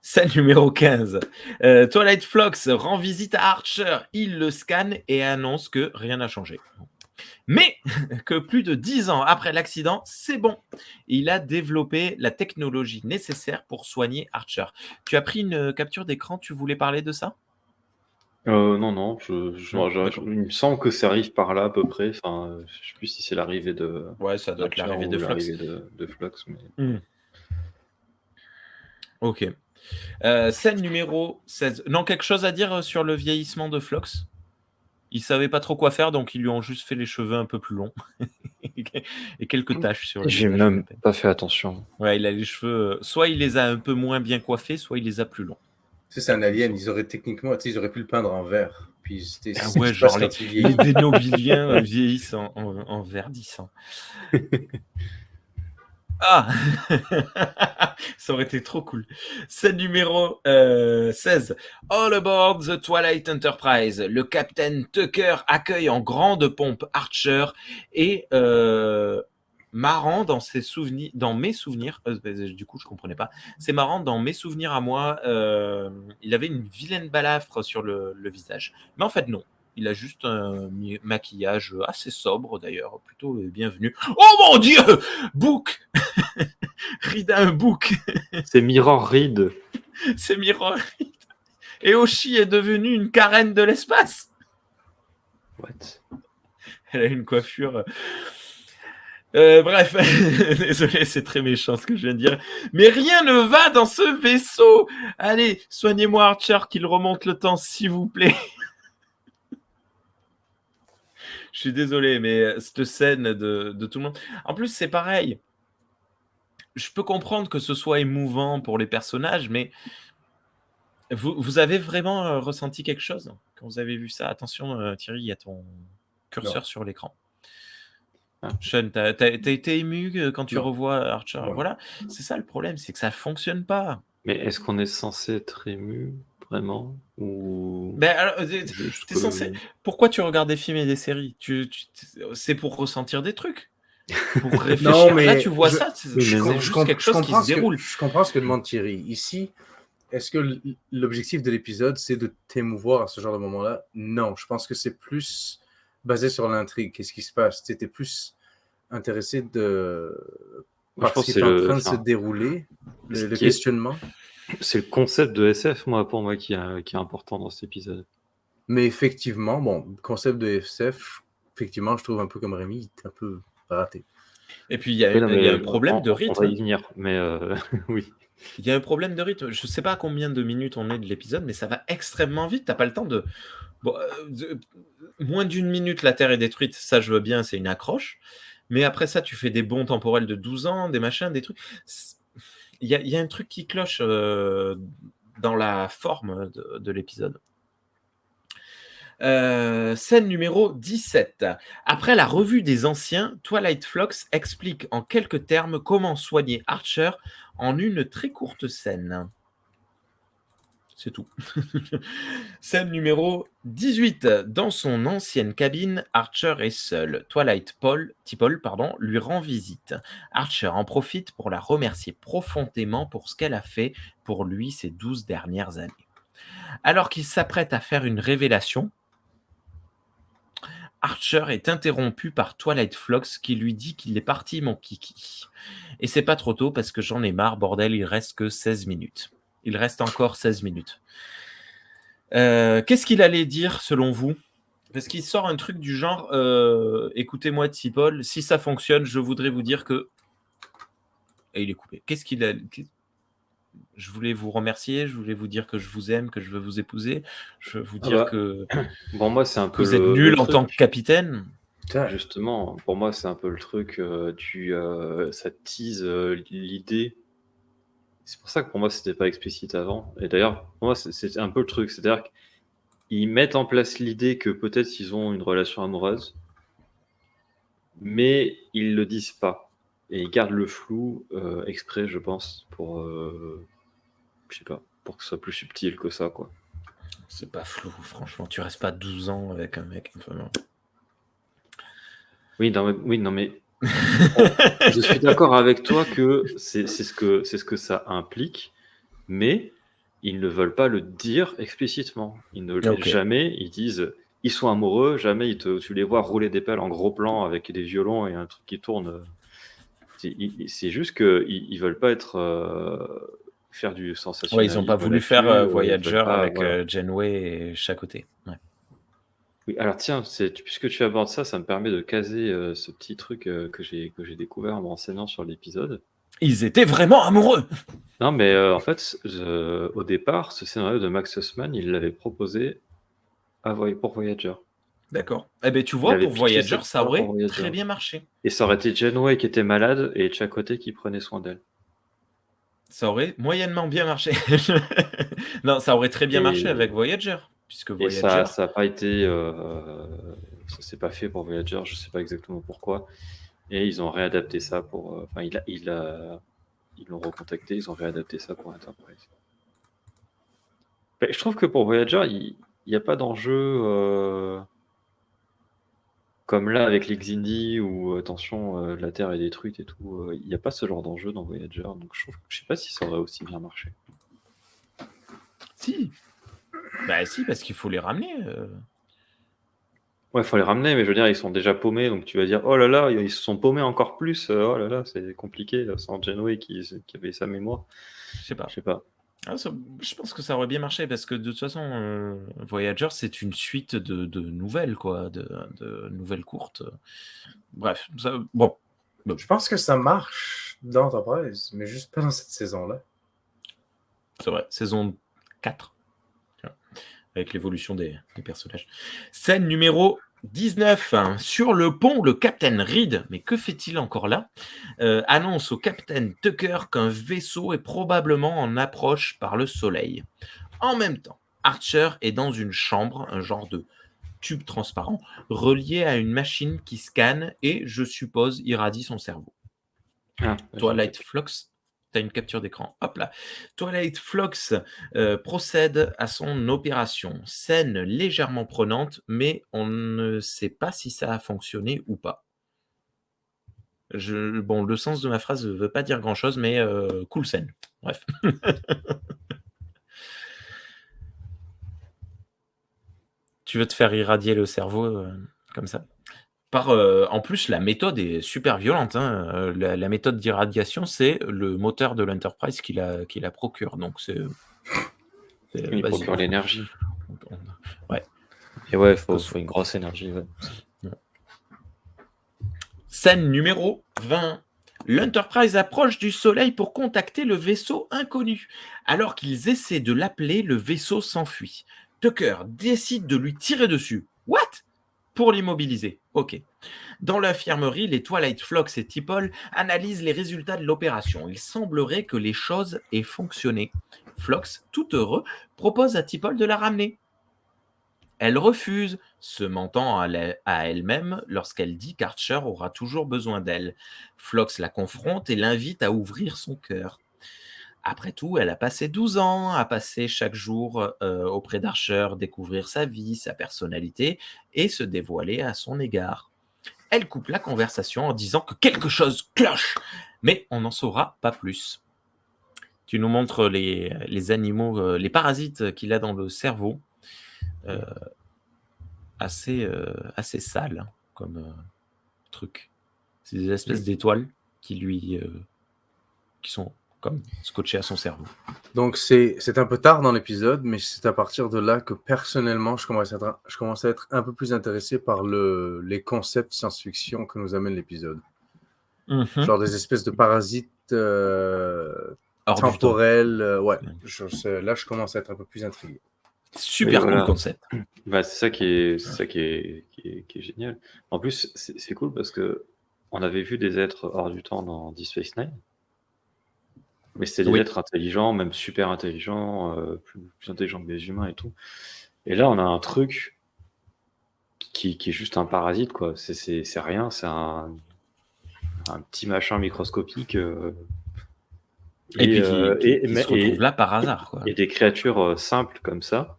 Scène numéro 15. Twilight Phlox rend visite à Archer. Il le scanne et annonce que rien n'a changé. Mais que plus de 10 ans après l'accident, c'est bon. Il a développé la technologie nécessaire pour soigner Archer. Tu as pris une capture d'écran, tu voulais parler de ça? Non, il me semble que ça arrive par là à peu près. Enfin, je sais plus si c'est l'arrivée de. Ouais, ça doit être l'arrivée de Phlox. De Phlox, mais... Ok. Scène numéro 16. Non, quelque chose à dire sur le vieillissement de Phlox? Il savait pas trop quoi faire, donc ils lui ont juste fait les cheveux un peu plus longs. Et quelques taches sur le visage. J'ai même pas fait attention. Ouais, il a les cheveux... Soit il les a un peu moins bien coiffés, soit il les a plus longs. C'est un alien, ils auraient techniquement, ils auraient pu le peindre en vert. Puis c'était ouais, genre les dénobiliens vieillissent en verdissant. Ah Ça aurait été trop cool. Scène numéro 16. All aboard the Twilight Enterprise. Le capitaine Tucker accueille en grande pompe Archer et marrant dans mes souvenirs, du coup je comprenais pas. C'est marrant dans mes souvenirs à moi, il avait une vilaine balafre sur le visage. Mais en fait non. Il a juste un maquillage assez sobre d'ailleurs, plutôt bienvenu. Oh mon Dieu, Book Reed a un Book. C'est Mirror Reed. C'est Mirror Reed. Et Oshi est devenue une Karen de l'espace. What? Elle a une coiffure. Bref, désolé, c'est très méchant ce que je viens de dire. Mais rien ne va dans ce vaisseau. Allez, soignez-moi Archer, qu'il remonte le temps, s'il vous plaît. Je suis désolé, mais cette scène de tout le monde. En plus, c'est pareil. Je peux comprendre que ce soit émouvant pour les personnages, mais vous avez vraiment ressenti quelque chose quand vous avez vu ça? Attention, Thierry, il y a ton curseur sur l'écran. Sean, t'as été ému quand tu revois Archer? Ouais. Voilà, c'est ça le problème, c'est que ça fonctionne pas. Mais est-ce qu'on est censé être ému vraiment ou Ben alors, juste t'es censé. Pourquoi tu regardes des films et des séries? C'est pour ressentir des trucs, pour réfléchir. Non, mais là, tu vois ça, mais c'est non. juste quelque chose qui se déroule. Je comprends ce que demande Thierry. Ici, est-ce que l'objectif de l'épisode, c'est de t'émouvoir à ce genre de moment-là? Non, je pense que c'est plus basé sur l'intrigue. Qu'est-ce qui se passe? Tu étais plus intéressé de Moi, par je pense ce que qui est c'est en le- train de se enfin, dérouler, ce le qui est- questionnement. C'est le concept de SF, pour moi, qui est important dans cet épisode. Mais effectivement, bon, concept de SF, effectivement, je trouve un peu comme Rémi, il est un peu raté. Et puis, il y a Oui, non, mais un problème de on rythme. va y venir, mais oui. Il y a un problème de rythme. Je sais pas à combien de minutes on est de l'épisode, mais ça va extrêmement vite. T'as pas le temps de... Bon, moins d'une minute, la Terre est détruite. Ça, je veux bien, c'est une accroche. Mais après ça, tu fais des bonds temporels de 12 ans, des machins, des trucs. Il y a un truc qui cloche dans la forme de l'épisode. Scène numéro 17. Après la revue des anciens, Twilight Phlox explique en quelques termes comment soigner Archer en une très courte scène. C'est tout. Scène numéro 18. Dans son ancienne cabine, Archer est seul. Twilight T'Pol lui rend visite. Archer en profite pour la remercier profondément pour ce qu'elle a fait pour lui ces 12 dernières années. Alors qu'il s'apprête à faire une révélation, Archer est interrompu par Twilight Phlox qui lui dit qu'il est parti, mon kiki. Et c'est pas trop tôt parce que j'en ai marre, bordel, il reste que 16 minutes. Il reste encore 16 minutes. Qu'est-ce qu'il allait dire selon vous? Parce qu'il sort un truc du genre écoutez-moi, T'Pol, si ça fonctionne, je voudrais vous dire que. Et il est coupé. Qu'est-ce qu'il a. Je voulais vous remercier, je voulais vous dire que je vous aime, que je veux vous épouser. Je veux vous dire que Bon, moi, c'est un peu vous êtes nul en tant que capitaine. Justement, pour moi, c'est un peu le truc ça tease l'idée. C'est pour ça que pour moi, c'était pas explicite avant. Et d'ailleurs, pour moi, c'est un peu le truc. C'est-à-dire qu'ils mettent en place l'idée que peut-être ils ont une relation amoureuse, mais ils le disent pas. Et ils gardent le flou exprès, je pense, pour je sais pas, pour que ce soit plus subtil que ça, quoi. C'est pas flou, franchement. Tu restes pas 12 ans avec un mec. Enfin, non. Oui, non, mais je suis d'accord avec toi que c'est ce que ça implique, mais ils ne veulent pas le dire explicitement. Ils ne jamais ils disent ils sont amoureux, jamais tu les vois rouler des pelles en gros plan avec des violons et un truc qui tourne. C'est juste qu'ils veulent pas être faire du sensationnel. Ouais, ils n'ont pas voulu faire Voyager avec Janeway et chaque côté. Ouais. Oui, alors tiens, puisque tu abordes ça, ça me permet de caser ce petit truc que j'ai découvert en me renseignant sur l'épisode. Ils étaient vraiment amoureux. Non, mais en fait, au départ, ce scénario de Max Sussman, il l'avait proposé pour Voyager. D'accord. Eh bien, tu vois, pour Voyager, ça aurait très bien marché. Et ça aurait été Janeway qui était malade et Chakotay qui prenait soin d'elle. Ça aurait moyennement bien marché. Non, ça aurait très bien marché avec Voyager. Puisque Voyager... Et ça n'a pas été... ça s'est pas fait pour Voyager, je sais pas exactement pourquoi. Et ils ont réadapté ça pour. Enfin, ils l'ont recontacté, ils ont réadapté ça pour Enterprise. Je trouve que pour Voyager, il n'y a pas d'enjeu comme là avec l'Xindi où attention, la Terre est détruite et tout. Il n'y a pas ce genre d'enjeu dans Voyager, donc je sais pas si ça aurait aussi bien marché. Si. Bah si, parce qu'il faut les ramener. Ouais, il faut les ramener, mais je veux dire, ils sont déjà paumés, donc tu vas dire, oh là là, ils se sont paumés encore plus, oh là là, c'est compliqué, sans Janeway qui avait sa mémoire. Je sais pas. Je sais pas. Je pense que ça aurait bien marché parce que de toute façon, Voyager, c'est une suite de nouvelles, quoi, de nouvelles courtes. Bref, bon. Je pense que ça marche dans Enterprise, mais juste pas dans cette saison-là. C'est vrai, saison 4, avec l'évolution des personnages. Scène numéro 19. Sur le pont, le Captain Reed, mais que fait-il encore là, annonce au Captain Tucker qu'un vaisseau est probablement en approche par le Soleil. En même temps, Archer est dans une chambre, un genre de tube transparent, relié à une machine qui scanne et, je suppose, irradie son cerveau. Twilight Phlox, tu as une capture d'écran. Hop là. Twilight Phlox procède à son opération. Scène légèrement prenante, mais on ne sait pas si ça a fonctionné ou pas. Bon, le sens de ma phrase ne veut pas dire grand-chose, mais cool scène. Bref. Tu veux te faire irradier le cerveau comme ça. En plus, la méthode est super violente. La méthode d'irradiation, c'est le moteur de l'Enterprise qui la procure. Donc, Il procure l'énergie. Ouais. Et ouais, il faut une grosse énergie. Ouais. Scène numéro 20. L'Enterprise approche du Soleil pour contacter le vaisseau inconnu. Alors qu'ils essaient de l'appeler, le vaisseau s'enfuit. Tucker décide de lui tirer dessus. What? Pour l'immobiliser. Ok. Dans l'infirmerie, les Twilight Phlox et T'Pol analysent les résultats de l'opération. Il semblerait que les choses aient fonctionné. Phlox, tout heureux, propose à T'Pol de la ramener. Elle refuse, se mentant à elle-même lorsqu'elle dit qu'Archer aura toujours besoin d'elle. Phlox la confronte et l'invite à ouvrir son cœur. Après tout, elle a passé 12 ans à passer chaque jour auprès d'Archer, découvrir sa vie, sa personnalité et se dévoiler à son égard. Elle coupe la conversation en disant que quelque chose cloche, mais on n'en saura pas plus. Tu nous montres les animaux, les parasites qu'il a dans le cerveau. Assez sale comme truc. C'est des espèces d'étoiles qui sont comme scotchées à son cerveau. Donc c'est un peu tard dans l'épisode, mais c'est à partir de là que personnellement je commence à être un peu plus intéressé par les concepts science-fiction que nous amène l'épisode. Genre des espèces de parasites temporels. Ouais. Là je commence à être un peu plus intrigué. Super cool concept. Bah, c'est ça qui est génial. En plus, c'est cool parce que on avait vu des êtres hors du temps dans Deep Space Nine. Mais c'était des êtres intelligents, même super intelligents, plus intelligents que des humains et tout. Et là, on a un truc qui est juste un parasite, quoi. C'est rien, c'est un petit machin microscopique. Et puis qui se retrouve là par hasard, quoi. Et des créatures simples comme ça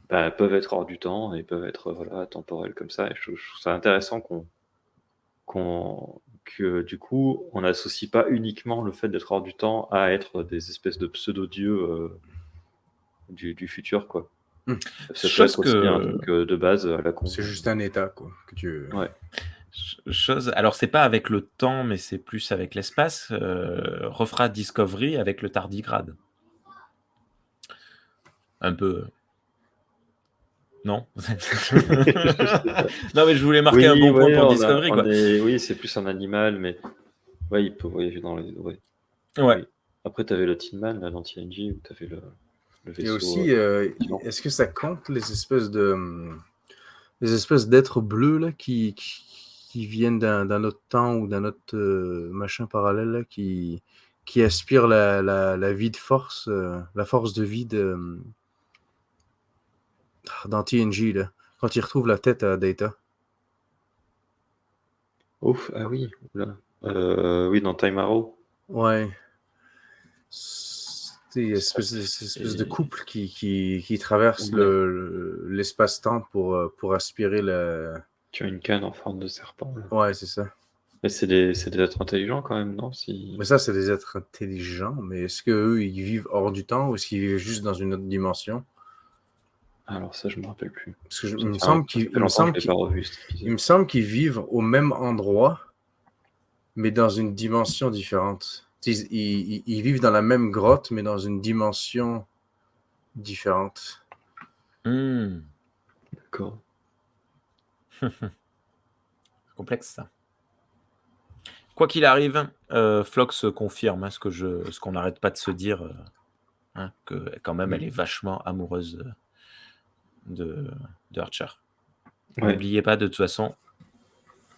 peuvent être hors du temps et peuvent être temporelles comme ça. Et je trouve ça intéressant que du coup, on n'associe pas uniquement le fait d'être hors du temps à être des espèces de pseudo-dieux du futur, quoi. Ça peut être aussi un truc de base à la con. C'est juste un état, quoi. Ouais. Alors, c'est pas avec le temps, mais c'est plus avec l'espace. Refera Discovery avec le tardigrade. Un peu... Non. Non, mais je voulais marquer un bon point pour Discovery, quoi. Oui, c'est plus un animal, mais ouais, il peut voyager dans les... Ouais. Oui. Après, tu avais le Tin Man là, dans TNG, où tu avais le vaisseau. Et aussi, est-ce que ça compte les espèces d'êtres bleus là, qui viennent d'un autre temps ou d'un autre machin parallèle là, qui aspirent la vie de force, la force de vie dans TNG, là, quand ils retrouvent la tête à Data? Ouf, ah oui, oula. Oui, dans Time Arrow. Ouais. C'est une espèce de couple qui traverse Ouais. l'espace-temps pour aspirer le... Tu as une canne en forme de serpent. Là. Ouais, c'est ça. Mais c'est des êtres intelligents quand même, non si... Mais ça, c'est des êtres intelligents. Mais est-ce qu'eux, ils vivent hors du temps ou est-ce qu'ils vivent juste dans une autre dimension? Alors ça, je me rappelle plus. Parce que Ça il me fait semble ça fait qu'ils longtemps que je l'ai pas revu, cet il épisode. me semble qu'ils vivent au même endroit, mais dans une dimension différente. Ils vivent dans la même grotte, mais dans une dimension différente. D'accord. Complexe, ça. Quoi qu'il arrive, Flox confirme ce qu'on n'arrête pas de se dire, que quand même, elle est vachement amoureuse de Archer. Ouais. N'oubliez pas, de toute façon,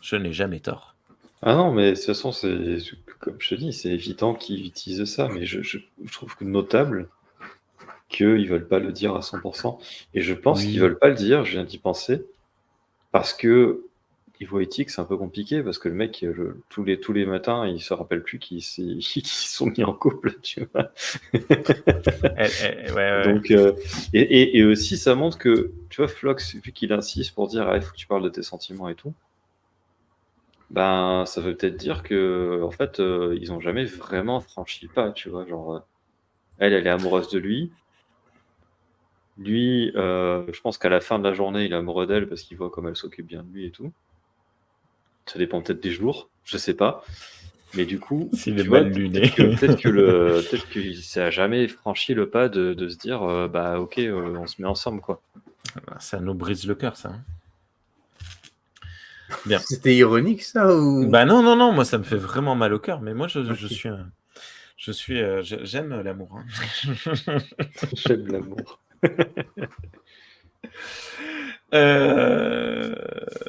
je n'ai jamais tort. Ah non, mais de toute façon, comme je te dis, c'est évident qu'ils utilisent ça, mais je trouve que notable qu'ils veulent pas le dire à 100%. Et je pense qu'ils veulent pas le dire, je viens d'y penser, parce que niveau éthique, c'est un peu compliqué, parce que le mec, tous les matins, il se rappelle plus qu'ils sont mis en couple, tu vois. Ouais. Donc, et aussi, ça montre que, tu vois, Flox, vu qu'il insiste pour dire, il faut que tu parles de tes sentiments et tout, ben, ça veut peut-être dire que, en fait, ils ont jamais vraiment franchi le pas, tu vois. Genre, elle est amoureuse de lui. Lui, je pense qu'à la fin de la journée, il est amoureux d'elle parce qu'il voit comme elle s'occupe bien de lui et tout. Ça dépend peut-être des jours, je sais pas. Mais du coup, S'il est tu vois, mal luné. peut-être que ça a jamais franchi le pas de se dire, bah ok, on se met ensemble, quoi. Ça nous brise le cœur, ça. Bien. C'était ironique, ça ou... Bah non, moi ça me fait vraiment mal au cœur, mais moi j'aime l'amour. J'aime l'amour.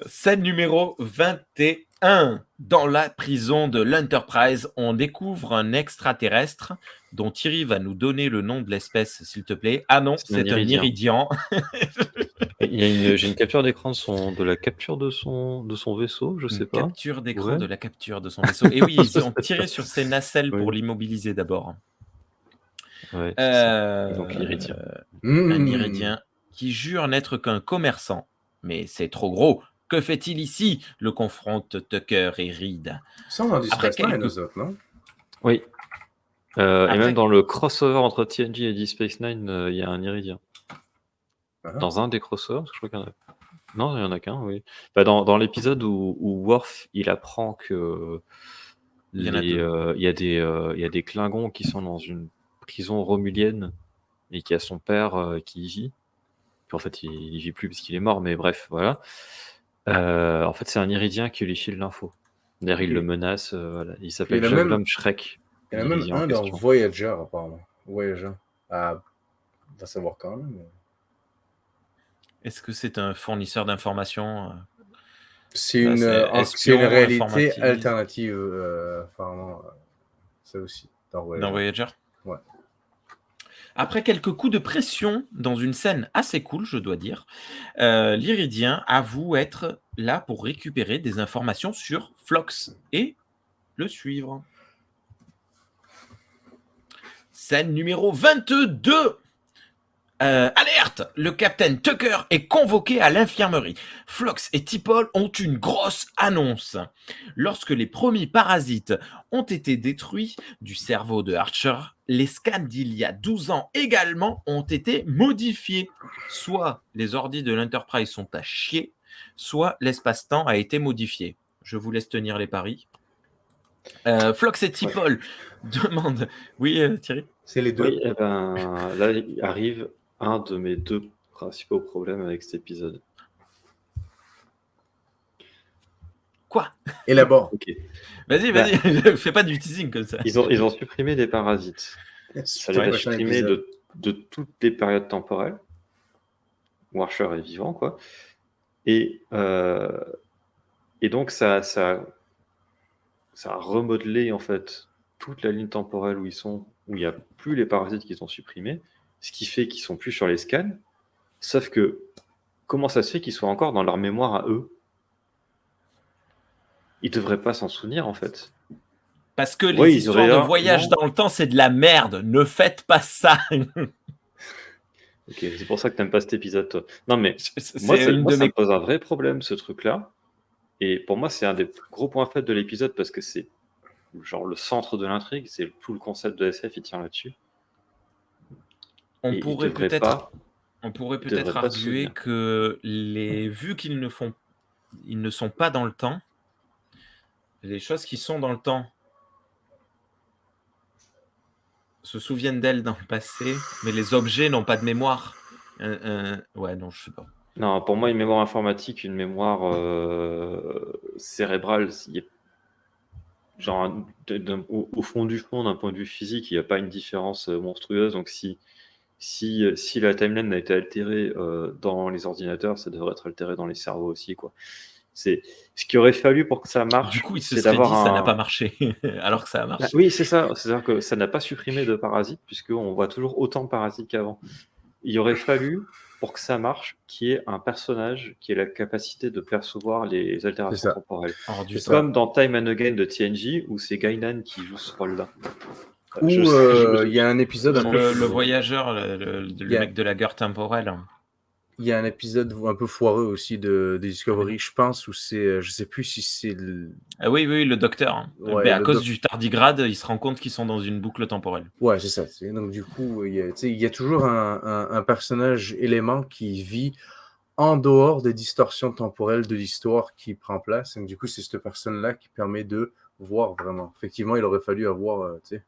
Scène numéro 21. Dans la prison de l'Enterprise, on découvre un extraterrestre dont Thierry va nous donner le nom de l'espèce, s'il te plaît. Ah non, c'est un Iridian. J'ai une capture d'écran de la capture de son vaisseau, je sais pas. Capture d'écran de la capture de son vaisseau. Et oui, ils ont tiré sur ses nacelles pour Oui. l'immobiliser d'abord. Ouais, c'est ça. Donc l'Iridien. Un Iridien qui jure n'être qu'un commerçant. Mais c'est trop gros. Que fait-il ici? Le confrontent Tucker et Reed. Ça, on en dit Space Nine, nous autres, non? Oui. Et même dans le crossover entre TNG et Deep Space Nine, il y a un Iridien. Dans un des crossovers, je crois qu'il y en a. Non, il y en a qu'un, oui. Bah, dans l'épisode où Worf il apprend que il y a des Klingons qui sont dans une prison romulienne et qu'il y a son père qui y vit. Puis en fait, il y vit plus parce qu'il est mort, mais bref, voilà. En fait, c'est un Iridien qui lui file l'info. D'ailleurs, il le menace. Voilà. Il s'appelle Javelin Shrek. Il y en a même un dans Voyager, apparemment. Voyager. Ah, on va savoir quand même. Mais... Est-ce que c'est un fournisseur d'informations? C'est une réalité alternative, apparemment. Ça aussi, dans Voyager. Dans Voyager? Ouais. Après quelques coups de pression dans une scène assez cool, je dois dire, l'Iridien avoue être là pour récupérer des informations sur Phlox et le suivre. Scène numéro 22. Alerte! Le capitaine Tucker est convoqué à l'infirmerie. Phlox et T'Pol ont une grosse annonce. Lorsque les premiers parasites ont été détruits du cerveau de Archer, les scans d'il y a 12 ans également ont été modifiés. Soit les ordis de l'Enterprise sont à chier, soit l'espace-temps a été modifié. Je vous laisse tenir les paris. Phlox et T'Pol demandent... Oui, Thierry? C'est les deux. Oui, et ben, là, il arrive un de mes deux principaux problèmes avec cet épisode. Quoi? Élabore. Okay. Vas-y, fais pas du teasing comme ça. Ils ont supprimé des parasites. Ça les a supprimés de toutes les périodes temporelles où Archer est vivant, quoi. Et donc, ça a remodelé, en fait, toute la ligne temporelle où ils sont, où il n'y a plus les parasites qui sont supprimés, ce qui fait qu'ils sont plus sur les scans. Sauf que, comment ça se fait qu'ils soient encore dans leur mémoire à eux? Ils devraient pas s'en souvenir, en fait. Parce que Ouais, les ils auraient histoires de là, voyage non. dans le temps, c'est de la merde. Ne faites pas ça. Ok, c'est pour ça que t'aimes pas cet épisode, toi. Non, mais moi, C'est une de ça me mes... pose un vrai problème, ce truc-là. Et pour moi, c'est un des gros points faibles de l'épisode parce que c'est genre le centre de l'intrigue, c'est tout le concept de SF, il tient là-dessus. On Et pourrait peut-être ils devraient pas se arguer souvenir. que vu qu'ils ne sont pas dans le temps, les choses qui sont dans le temps se souviennent d'elles dans le passé, mais les objets n'ont pas de mémoire. Ouais, non, je sais pas. Non, pour moi, une mémoire informatique, une mémoire cérébrale, genre au fond du fond, d'un point de vue physique, il n'y a pas une différence monstrueuse. Donc si la timeline a été altérée dans les ordinateurs, ça devrait être altéré dans les cerveaux aussi, quoi. C'est ce qu'il aurait fallu pour que ça Du marche, coup, il se c'est serait d'avoir dit, ça n'a pas un. marché, alors que ça a Bah marché. oui, c'est ça. C'est-à-dire que ça n'a pas supprimé de parasites, puisqu'on voit toujours autant de parasites qu'avant. Il aurait fallu, pour que ça marche, qu'il y ait un personnage qui ait la capacité de percevoir les C'est altérations ça. temporelles. Alors, du C'est ça. Comme dans Time and Again de TNG, où c'est Guinan qui joue ce rôle-là. Ou Je- il y a un épisode un peu le voyageur, le Il y a- mec de la guerre temporelle. Il y a un épisode un peu foireux aussi de Discovery, je pense, où c'est, je sais plus si c'est Ah oui, le docteur. Hein. Ouais, Ben, à le cause du tardigrade, il se rend compte qu'ils sont dans une boucle temporelle. Ouais, c'est ça. Donc du coup, il y a toujours un personnage élément qui vit en dehors des distorsions temporelles de l'histoire qui prend place. Donc du coup, c'est cette personne-là qui permet de voir vraiment. Effectivement, il aurait fallu avoir, tu sais,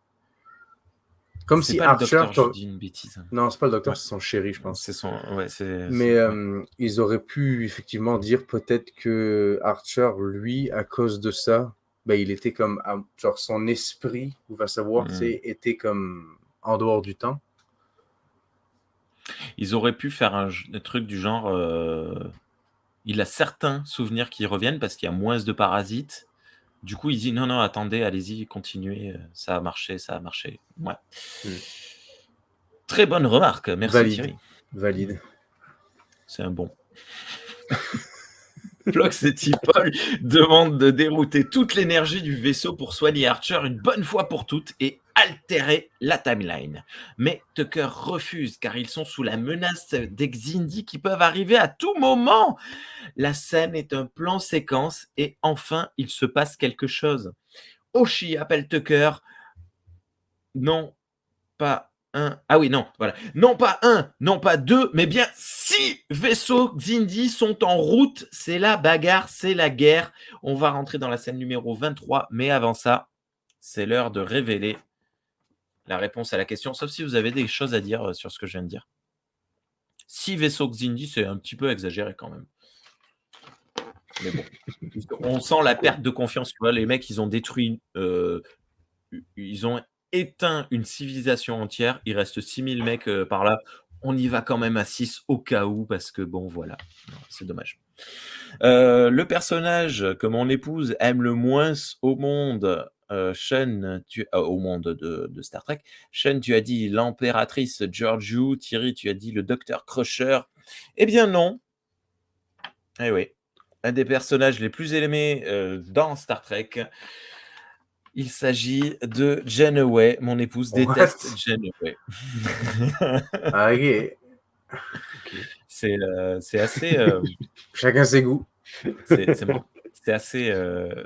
comme C'est si pas le Archer. docteur, je dis une bêtise. Non, c'est pas le docteur, Ouais. c'est son chéri, je pense. C'est son... Ouais, Mais ils auraient pu effectivement dire peut-être que Archer, lui, à cause de ça, ben, il était comme, genre son esprit, on va savoir, tu sais, était comme en dehors du temps. Ils auraient pu faire un truc du genre... il a certains souvenirs qui reviennent parce qu'il y a moins de parasites. Du coup, il dit non, attendez, allez-y, continuez, ça a marché. Ouais. Très bonne remarque, merci Valide. Thierry. Valide. C'est un bon. Flox et Tipol demandent de dérouter toute l'énergie du vaisseau pour soigner Archer une bonne fois pour toutes et altérer la timeline. Mais Tucker refuse car ils sont sous la menace des Xindi qui peuvent arriver à tout moment. La scène est un plan séquence et enfin il se passe quelque chose. Oshi appelle Tucker. Non, pas un. Ah oui, non, voilà. Non pas un, non pas deux, mais bien 6 vaisseaux Xindi sont en route. C'est la bagarre, c'est la guerre. On va rentrer dans la scène numéro 23, mais avant ça, c'est l'heure de révéler la réponse à la question, sauf si vous avez des choses à dire sur ce que je viens de dire. 6 vaisseaux Xindi, c'est un petit peu exagéré quand même. Mais bon, on sent la perte de confiance. Tu vois, les mecs, ils ont détruit... ils ont éteint une civilisation entière. Il reste 6000 mecs par là. On y va quand même à 6 au cas où, parce que bon, voilà. Non, c'est dommage. Le personnage que mon épouse aime le moins au monde, Sean, au monde de Star Trek. Sean, tu as dit l'impératrice Georgiou. Thierry, tu as dit le docteur Crusher. Eh bien non. Eh oui. Un des personnages les plus aimés dans Star Trek. Il s'agit de Janeway. Mon épouse déteste Janeway. Ah, ok. C'est assez... Chacun ses goûts. C'est marrant. C'est assez...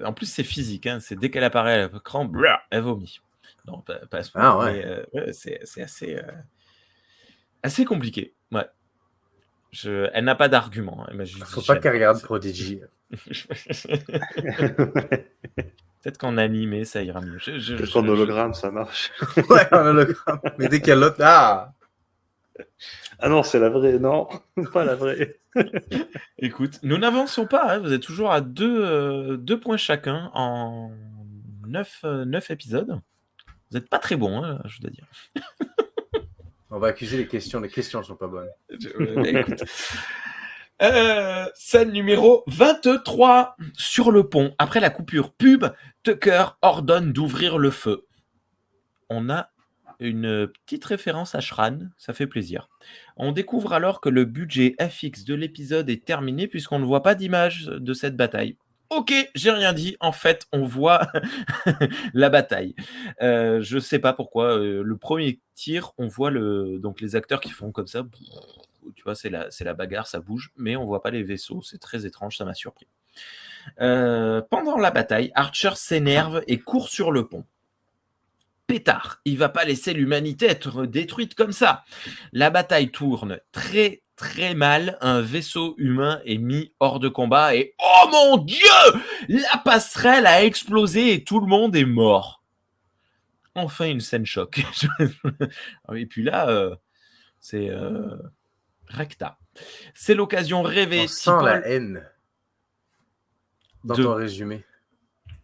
En plus, c'est physique. Hein. C'est dès qu'elle apparaît à l'écran, elle vomit. Non, pas à ce point, mais ouais, c'est assez... assez compliqué. Ouais. Elle n'a pas d'argument. Hein. Faut pas qu'elle regarde Prodigy. Peut-être qu'en animé, ça ira mieux. Peut-être en hologramme, ça marche. Ouais, en hologramme. Mais dès qu'il y a l'autre... Ah non, c'est la vraie. Non, pas la vraie. Écoute, nous n'avançons pas. Hein. Vous êtes toujours à 2 points chacun en 9 épisodes. Vous n'êtes pas très bons, hein, je dois dire. On va accuser les questions. Les questions ne sont pas bonnes. Écoute. Scène numéro 23. Sur le pont, après la coupure pub, Tucker ordonne d'ouvrir le feu. On a une petite référence à Shran, ça fait plaisir. On découvre alors que le budget FX de l'épisode est terminé puisqu'on ne voit pas d'image de cette bataille. Ok, j'ai rien dit. En fait, on voit la bataille. Je sais pas pourquoi. Le premier tir, on voit donc les acteurs qui font comme ça. Tu vois, c'est la bagarre, ça bouge, mais on voit pas les vaisseaux. C'est très étrange, ça m'a surpris. Pendant la bataille, Archer s'énerve et court sur le pont. Pétard, il va pas laisser l'humanité être détruite comme ça. La bataille tourne très très mal, un vaisseau humain est mis hors de combat et oh mon Dieu, la passerelle a explosé et tout le monde est mort. Enfin une scène choc. Et puis là, c'est recta. C'est l'occasion rêvée. On sent la haine dans ton de résumé.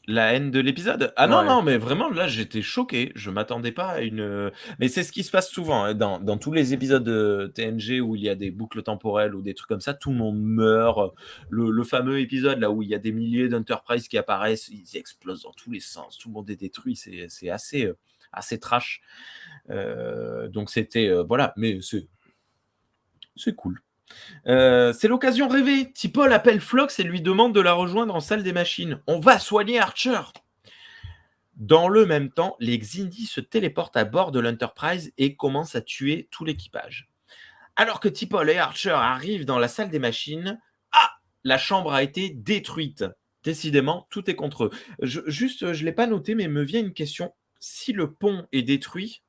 La haine de l'épisode? Ah non, Ouais. non, mais vraiment, là, j'étais choqué. Je m'attendais pas à une. Mais c'est ce qui se passe souvent hein, dans tous les épisodes de TNG où il y a des boucles temporelles ou des trucs comme ça. Tout le monde meurt. Le fameux épisode là où il y a des milliers d'Enterprise qui apparaissent, ils explosent dans tous les sens. Tout le monde est détruit. C'est assez trash. Donc c'était. Voilà, mais c'est cool. C'est l'occasion rêvée. T'Pol appelle Phlox et lui demande de la rejoindre en salle des machines. On va soigner Archer. Dans le même temps, les Xindi se téléportent à bord de l'Enterprise et commencent à tuer tout l'équipage. Alors que T'Pol et Archer arrivent dans la salle des machines, la chambre a été détruite. Décidément, tout est contre eux. Je ne l'ai pas noté, mais me vient une question. Si le pont est détruit,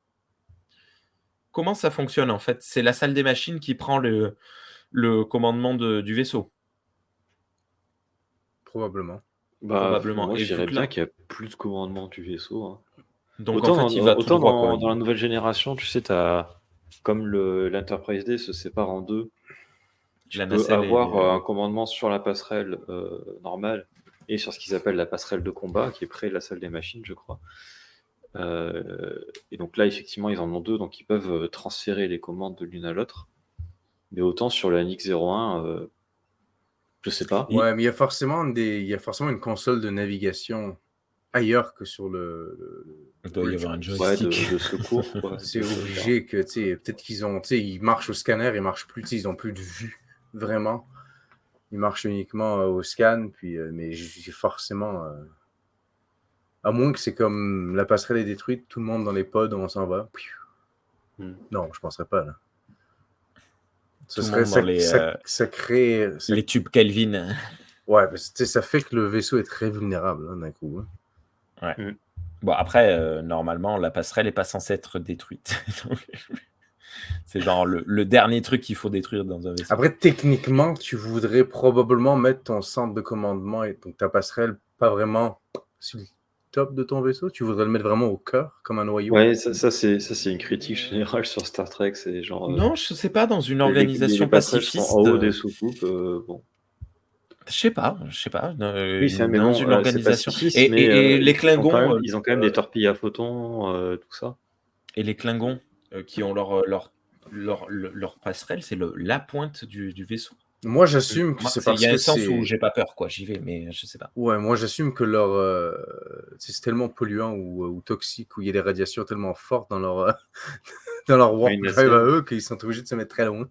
comment ça fonctionne en fait? C'est la salle des machines qui prend le commandement du vaisseau. Probablement. Probablement. Moi, Et je dirais vu que bien là- qu'il n'y a plus de commandement du vaisseau. Hein. Donc Autant en fait, il va tout droit. Quoi. dans la nouvelle génération, tu sais, comme l'Enterprise D se sépare en deux, tu La peux nacelle avoir est- un commandement sur la passerelle normale et sur ce qu'ils appellent la passerelle de combat, qui est près de la salle des machines, je crois. Et donc là, effectivement, ils en ont deux, donc ils peuvent transférer les commandes de l'une à l'autre. Mais autant sur la NX-01, je sais pas. Ouais, mais il y a forcément une console de navigation ailleurs que sur Il doit y avoir un Ouais, joystick. de secours, quoi. C'est de obligé que, tu sais, peut-être qu'ils ont, tu sais, ils marchent au scanner, ils marchent plus, tu sais, ils ont plus de vue, vraiment. Ils marchent uniquement au scan, puis, mais j'ai forcément, à moins que c'est comme la passerelle est détruite, tout le monde dans les pods, on s'en va. Non, je penserais pas, là. Tout le monde dans Ça crée... les tubes Kelvin. Ouais, parce que, tu sais, ça fait que le vaisseau est très vulnérable, hein, d'un coup. Hein. Ouais. Bon, après, normalement, la passerelle n'est pas censée être détruite. C'est genre le dernier truc qu'il faut détruire dans un vaisseau. Après, techniquement, tu voudrais probablement mettre ton centre de commandement et donc ta passerelle pas vraiment sur le top de ton vaisseau. Tu voudrais le mettre vraiment au cœur, comme un noyau. Ouais, ça c'est une critique générale sur Star Trek. C'est genre. Non, je sais pas, dans une les organisation passerelles pacifiste. sont en haut des soucoupes. Bon. Je sais pas. Oui, mais dans bon, une c'est organisation. pacifiste, Et mais les Klingons. ils ont quand même des torpilles à photons, tout ça. Et les Klingons qui ont leur passerelle, c'est la pointe du vaisseau. Moi, j'assume que c'est parce Il y a que un sens c'est... où j'ai pas peur, quoi. J'y vais, mais je sais pas. Ouais, moi, j'assume que c'est tellement polluant ou toxique, où il y a des radiations tellement fortes dans leur, dans leur warp drive à eux qu'ils sont obligés de se mettre très loin.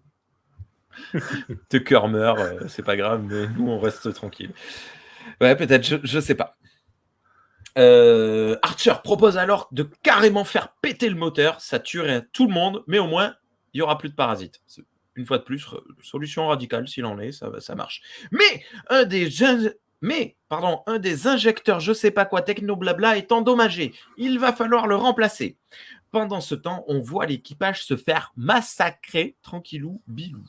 Tucker meurt, c'est pas grave, mais nous, on reste tranquille. Ouais, peut-être, je sais pas. Archer propose alors de carrément faire péter le moteur, ça tuerait tout le monde, mais au moins, il y aura plus de parasites. Une fois de plus, solution radicale s'il en est, ça marche. Mais un des injecteurs, je sais pas quoi, techno-blabla, est endommagé. Il va falloir le remplacer. Pendant ce temps, on voit l'équipage se faire massacrer, tranquillou, bilou.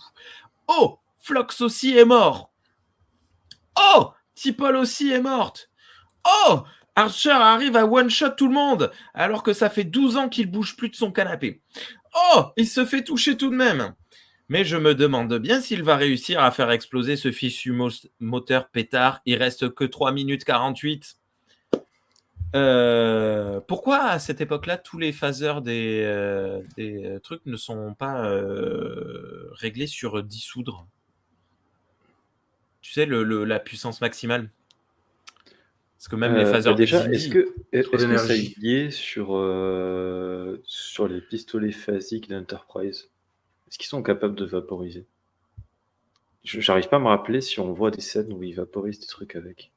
Oh, Phlox aussi est mort. Oh, T'Pol aussi est morte. Oh, Archer arrive à one-shot tout le monde, alors que ça fait 12 ans qu'il bouge plus de son canapé. Oh, il se fait toucher tout de même. Mais je me demande bien s'il va réussir à faire exploser ce fichu moteur pétard. Il reste que 3 minutes 48. Pourquoi à cette époque-là, tous les phaseurs des trucs ne sont pas réglés sur dissoudre? Tu sais, la puissance maximale. Parce que même les phaseurs déjà, des est-ce que ça d'énergie. est lié sur les pistolets phasiques d'Enterprise? Est-ce qu'ils sont capables de vaporiser? J'arrive pas à me rappeler si on voit des scènes où ils vaporisent des trucs avec.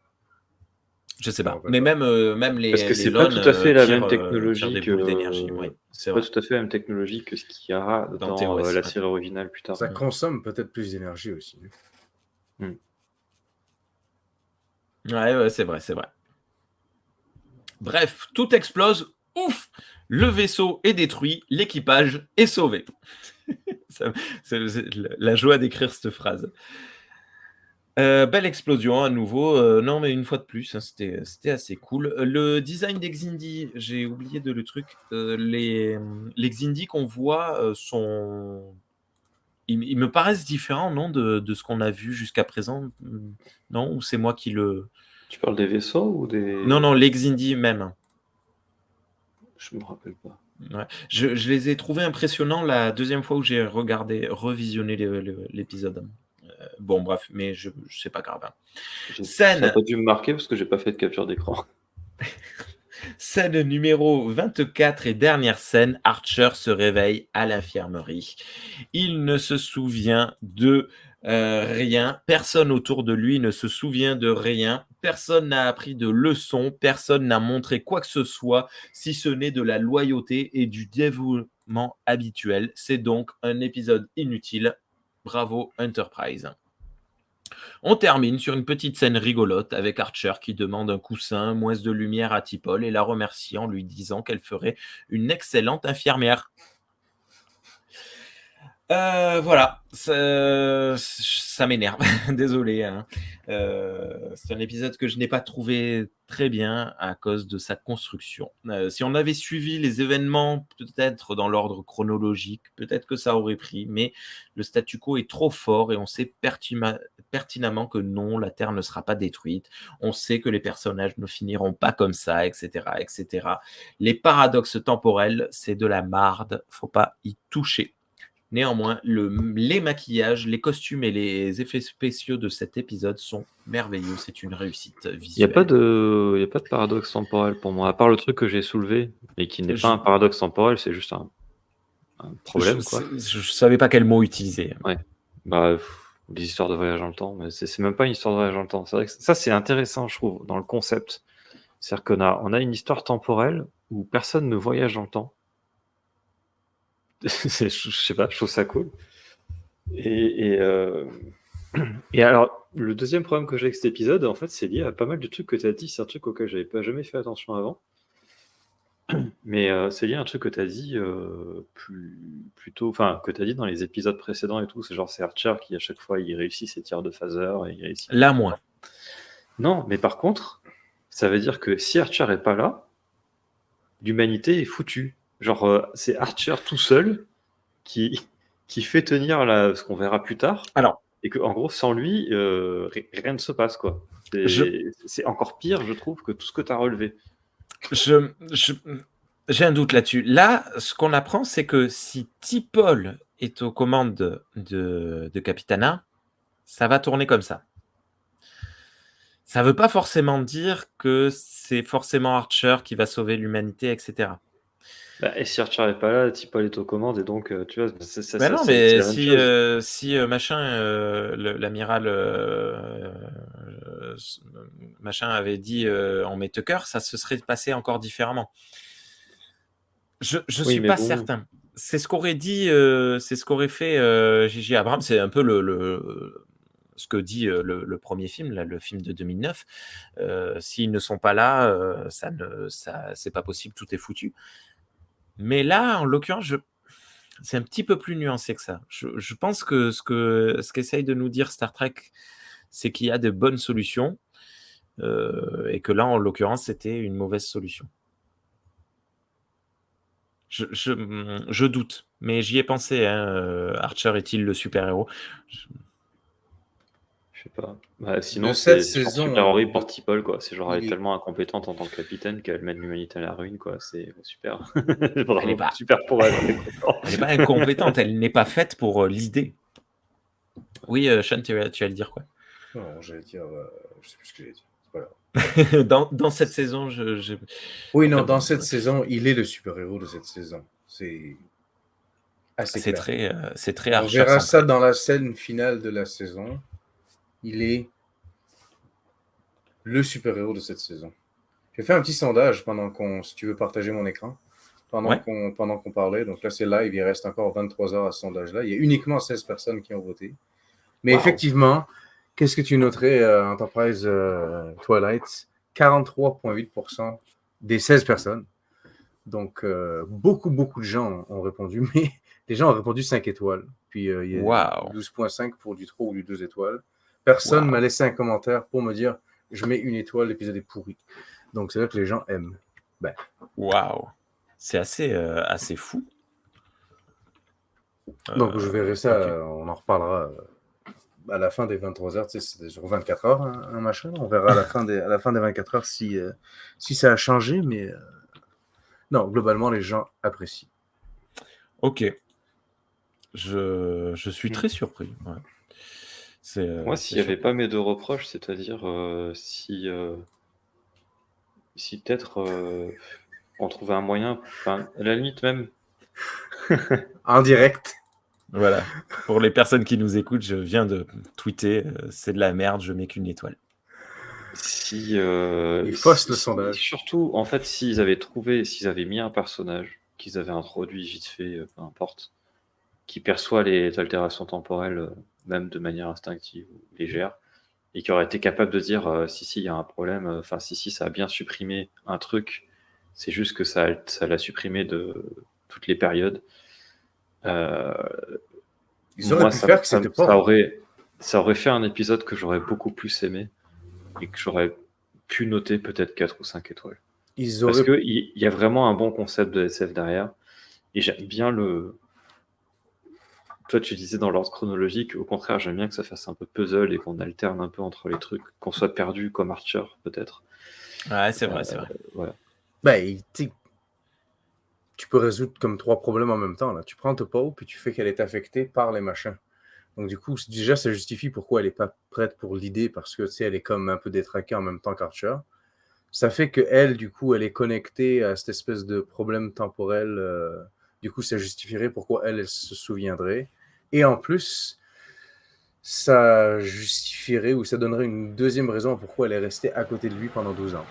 Je sais Je me pas. rappelle Mais pas. même Parce que les c'est pas lones tout à fait la même tirent technologie des que boules d'énergie. Oui, c'est c'est pas vrai. tout à fait la même technologie que ce qu'il y a Dans dans TOS, la ouais. série originale plus tard. Ça consomme peut-être plus d'énergie aussi. Ouais, c'est vrai, c'est vrai. Bref, tout explose. Ouf! Le vaisseau est détruit, l'équipage est sauvé. C'est la joie d'écrire cette phrase. Belle explosion à nouveau. Non, mais une fois de plus, hein, c'était assez cool. Le design des Xindi, j'ai oublié de le truc. Les Xindi qu'on voit sont. Ils me paraissent différents, non, de ce qu'on a vu jusqu'à présent. Non, ou c'est moi qui le. Tu parles des vaisseaux ou des... Non, les Xindi même. Je me rappelle pas. Ouais. Je les ai trouvés impressionnants la deuxième fois où j'ai revisionné l'épisode. Bon, bref, mais c'est pas grave. Ça Scène. n'a pas dû me marquer parce que j'ai pas fait de capture d'écran. Scène numéro 24 et dernière scène, Archer se réveille à l'infirmerie. Il ne se souvient de rien. Personne autour de lui ne se souvient de rien. Personne n'a appris de leçons. Personne n'a montré quoi que ce soit, si ce n'est de la loyauté et du dévouement habituel. C'est donc un épisode inutile. Bravo Enterprise. On termine sur une petite scène rigolote avec Archer qui demande un coussin, moins de lumière à T'Pol et la remercie en lui disant qu'elle ferait une excellente infirmière. Voilà, ça m'énerve, désolé. Hein. C'est un épisode que je n'ai pas trouvé très bien à cause de sa construction. Si on avait suivi les événements peut-être dans l'ordre chronologique, peut-être que ça aurait pris, mais le statu quo est trop fort et on sait pertinemment que non, la Terre ne sera pas détruite. On sait que les personnages ne finiront pas comme ça, etc., etc. Les paradoxes temporels, c'est de la marde, faut pas y toucher. Néanmoins, les maquillages, les costumes et les effets spéciaux de cet épisode sont merveilleux. C'est une réussite Il n'y a visuelle. pas de paradoxe temporel pour moi, à part le truc que j'ai soulevé, et qui n'est pas un paradoxe temporel, c'est juste un problème, quoi. Je savais pas quel mot utiliser. Ouais. Bah, des histoires de voyage dans le temps, mais c'est même pas une histoire de voyage dans le temps. C'est vrai que ça, c'est intéressant, je trouve, dans le concept. C'est-à-dire on a une histoire temporelle où personne ne voyage dans le temps. Je sais pas, je trouve ça cool. Et alors, le deuxième problème que j'ai avec cet épisode, en fait, c'est lié à pas mal de trucs que tu as dit. C'est un truc auquel j'avais pas jamais fait attention avant. Mais c'est lié à un truc que tu as dit plutôt, enfin, que tu as dit dans les épisodes précédents et tout. C'est genre, c'est Archer qui, à chaque fois, il réussit ses tirs de phaser. Et il réussit. Là, moins. Non, mais par contre, ça veut dire que si Archer est pas là, l'humanité est foutue. Genre, c'est Archer tout seul qui fait tenir ce qu'on verra plus tard. Alors, et que en gros, sans lui, rien ne se passe, quoi. C'est encore pire, je trouve, que tout ce que tu as relevé. J'ai un doute là-dessus. Là, ce qu'on apprend, c'est que si T'Pol est aux commandes de Capitana, ça va tourner comme ça. Ça ne veut pas forcément dire que c'est forcément Archer qui va sauver l'humanité, etc. Et si Archer n'est pas là, T'Pol est aux commandes, et donc, tu vois, non, mais si machin, l'amiral machin avait dit on met Tucker, ça se serait passé encore différemment. Je suis pas certain. C'est ce qu'aurait dit, c'est ce qu'aurait fait J.J. Abrams. C'est un peu ce que dit le premier film, là, le film de 2009. S'ils ne sont pas là, c'est pas possible, tout est foutu. Mais là, en l'occurrence, c'est un petit peu plus nuancé que ça. Je pense que ce qu'essaye de nous dire Star Trek, c'est qu'il y a de bonnes solutions et que là, en l'occurrence, c'était une mauvaise solution. Je doute, mais j'y ai pensé. Hein, Archer est-il le super-héros? Je sais pas. Sinon, cette c'est saison, super horrible pour T'Pol, quoi. C'est genre, elle est tellement incompétente en tant que capitaine qu'elle mène l'humanité à la ruine, quoi. C'est super. Vraiment, super pour elle. Elle n'est pas incompétente, elle n'est pas faite pour l'idée. Oui, Sean, tu allais dire quoi? Non, j'allais dire, je sais plus ce que j'allais dire. Voilà. dans cette saison, Oui, non, dans cette saison, il est le super-héros de cette saison. C'est assez clair. C'est très On Archer. verra ça dans la scène finale de la saison. Il est le super-héros de cette saison. J'ai fait un petit sondage si tu veux partager mon écran, pendant qu'on parlait. Donc là, c'est live, il reste encore 23 heures à ce sondage-là. Il y a uniquement 16 personnes qui ont voté. Mais effectivement, qu'est-ce que tu noterais, Enterprise Twilight? 43,8% des 16 personnes. Donc, beaucoup de gens ont répondu, mais les gens ont répondu 5 étoiles. Puis, il y a 12,5 pour du 3 ou du 2 étoiles. Personne m'a laissé un commentaire pour me dire « Je mets 1 étoile, l'épisode est pourri ». Donc, c'est là que les gens aiment. Waouh! C'est assez fou. Donc, je verrai ça, on en reparlera à la fin des 23 heures. Tu sais, c'est sur 24 heures, un machin. On verra à la fin des 24 heures si ça a changé, mais non, globalement, les gens apprécient. Ok. Je suis très surpris. Ouais. Moi, s'il n'y avait pas mes 2 reproches, c'est-à-dire si peut-être on trouvait un moyen, à la limite même. En direct. Voilà. Pour les personnes qui nous écoutent, je viens de tweeter c'est de la merde, je mets qu'1 étoile. Ils faussent le sondage. Surtout, en fait, s'ils avaient mis un personnage qu'ils avaient introduit vite fait, peu importe, qui perçoit les altérations temporelles, même de manière instinctive ou légère, et qui aurait été capable de dire si, il y a un problème, enfin, si, ça a bien supprimé un truc, c'est juste que ça l'a supprimé de toutes les périodes. Ils auraient pu faire que c'était pas. Ça aurait fait un épisode que j'aurais beaucoup plus aimé et que j'aurais pu noter peut-être 4 ou 5 étoiles. Parce qu'il y a vraiment un bon concept de SF derrière. Et j'aime bien Toi, tu disais dans l'ordre chronologique, au contraire, j'aime bien que ça fasse un peu puzzle et qu'on alterne un peu entre les trucs, qu'on soit perdu comme Archer, peut-être. Ouais, c'est vrai. Voilà. Tu peux résoudre comme 3 problèmes en même temps. Là. Tu prends T'Pau, puis tu fais qu'elle est affectée par les machins. Donc, du coup, déjà, ça justifie pourquoi elle n'est pas prête pour l'idée, parce que, tu sais, elle est comme un peu détraquée en même temps qu'Archer. Ça fait qu'elle, du coup, elle est connectée à cette espèce de problème temporel. Du coup, ça justifierait pourquoi elle se souviendrait. Et en plus, ça justifierait ou ça donnerait une deuxième raison pourquoi elle est restée à côté de lui pendant 12 ans.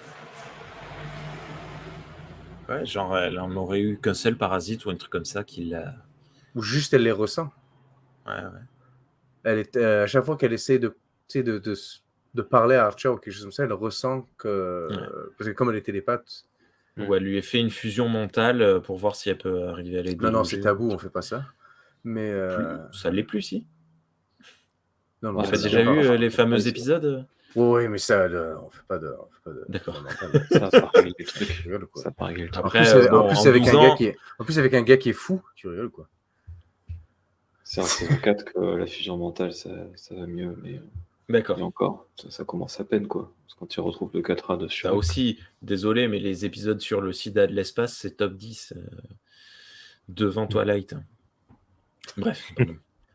Ouais, genre, elle en aurait eu qu'un seul parasite ou un truc comme ça qui l'a... Ou juste, elle les ressent. Ouais. Elle est, à chaque fois qu'elle essaie de parler à Archer ou quelque chose comme ça, elle ressent que... Parce que comme elle est télépathe... Ou elle lui a fait une fusion mentale pour voir si elle peut arriver à les déloger. Non, c'est tabou, on fait pas ça. Mais... Ça l'est plus, si. Non, on a déjà eu les fameux épisodes. Oui, mais ça, on fait pas de... D'accord. Ça règle les trucs. Ça pas régler le truc. Après, en plus, avec un gars qui est fou, tu rigoles, quoi. C'est en saison 4 que la fusion mentale, ça va mieux, mais... D'accord. Et encore, ça commence à peine, quoi. Parce que quand tu retrouves le 4A dessus... Ça aussi, désolé, mais les épisodes sur le sida de l'espace, c'est top 10 devant Twilight. Bref.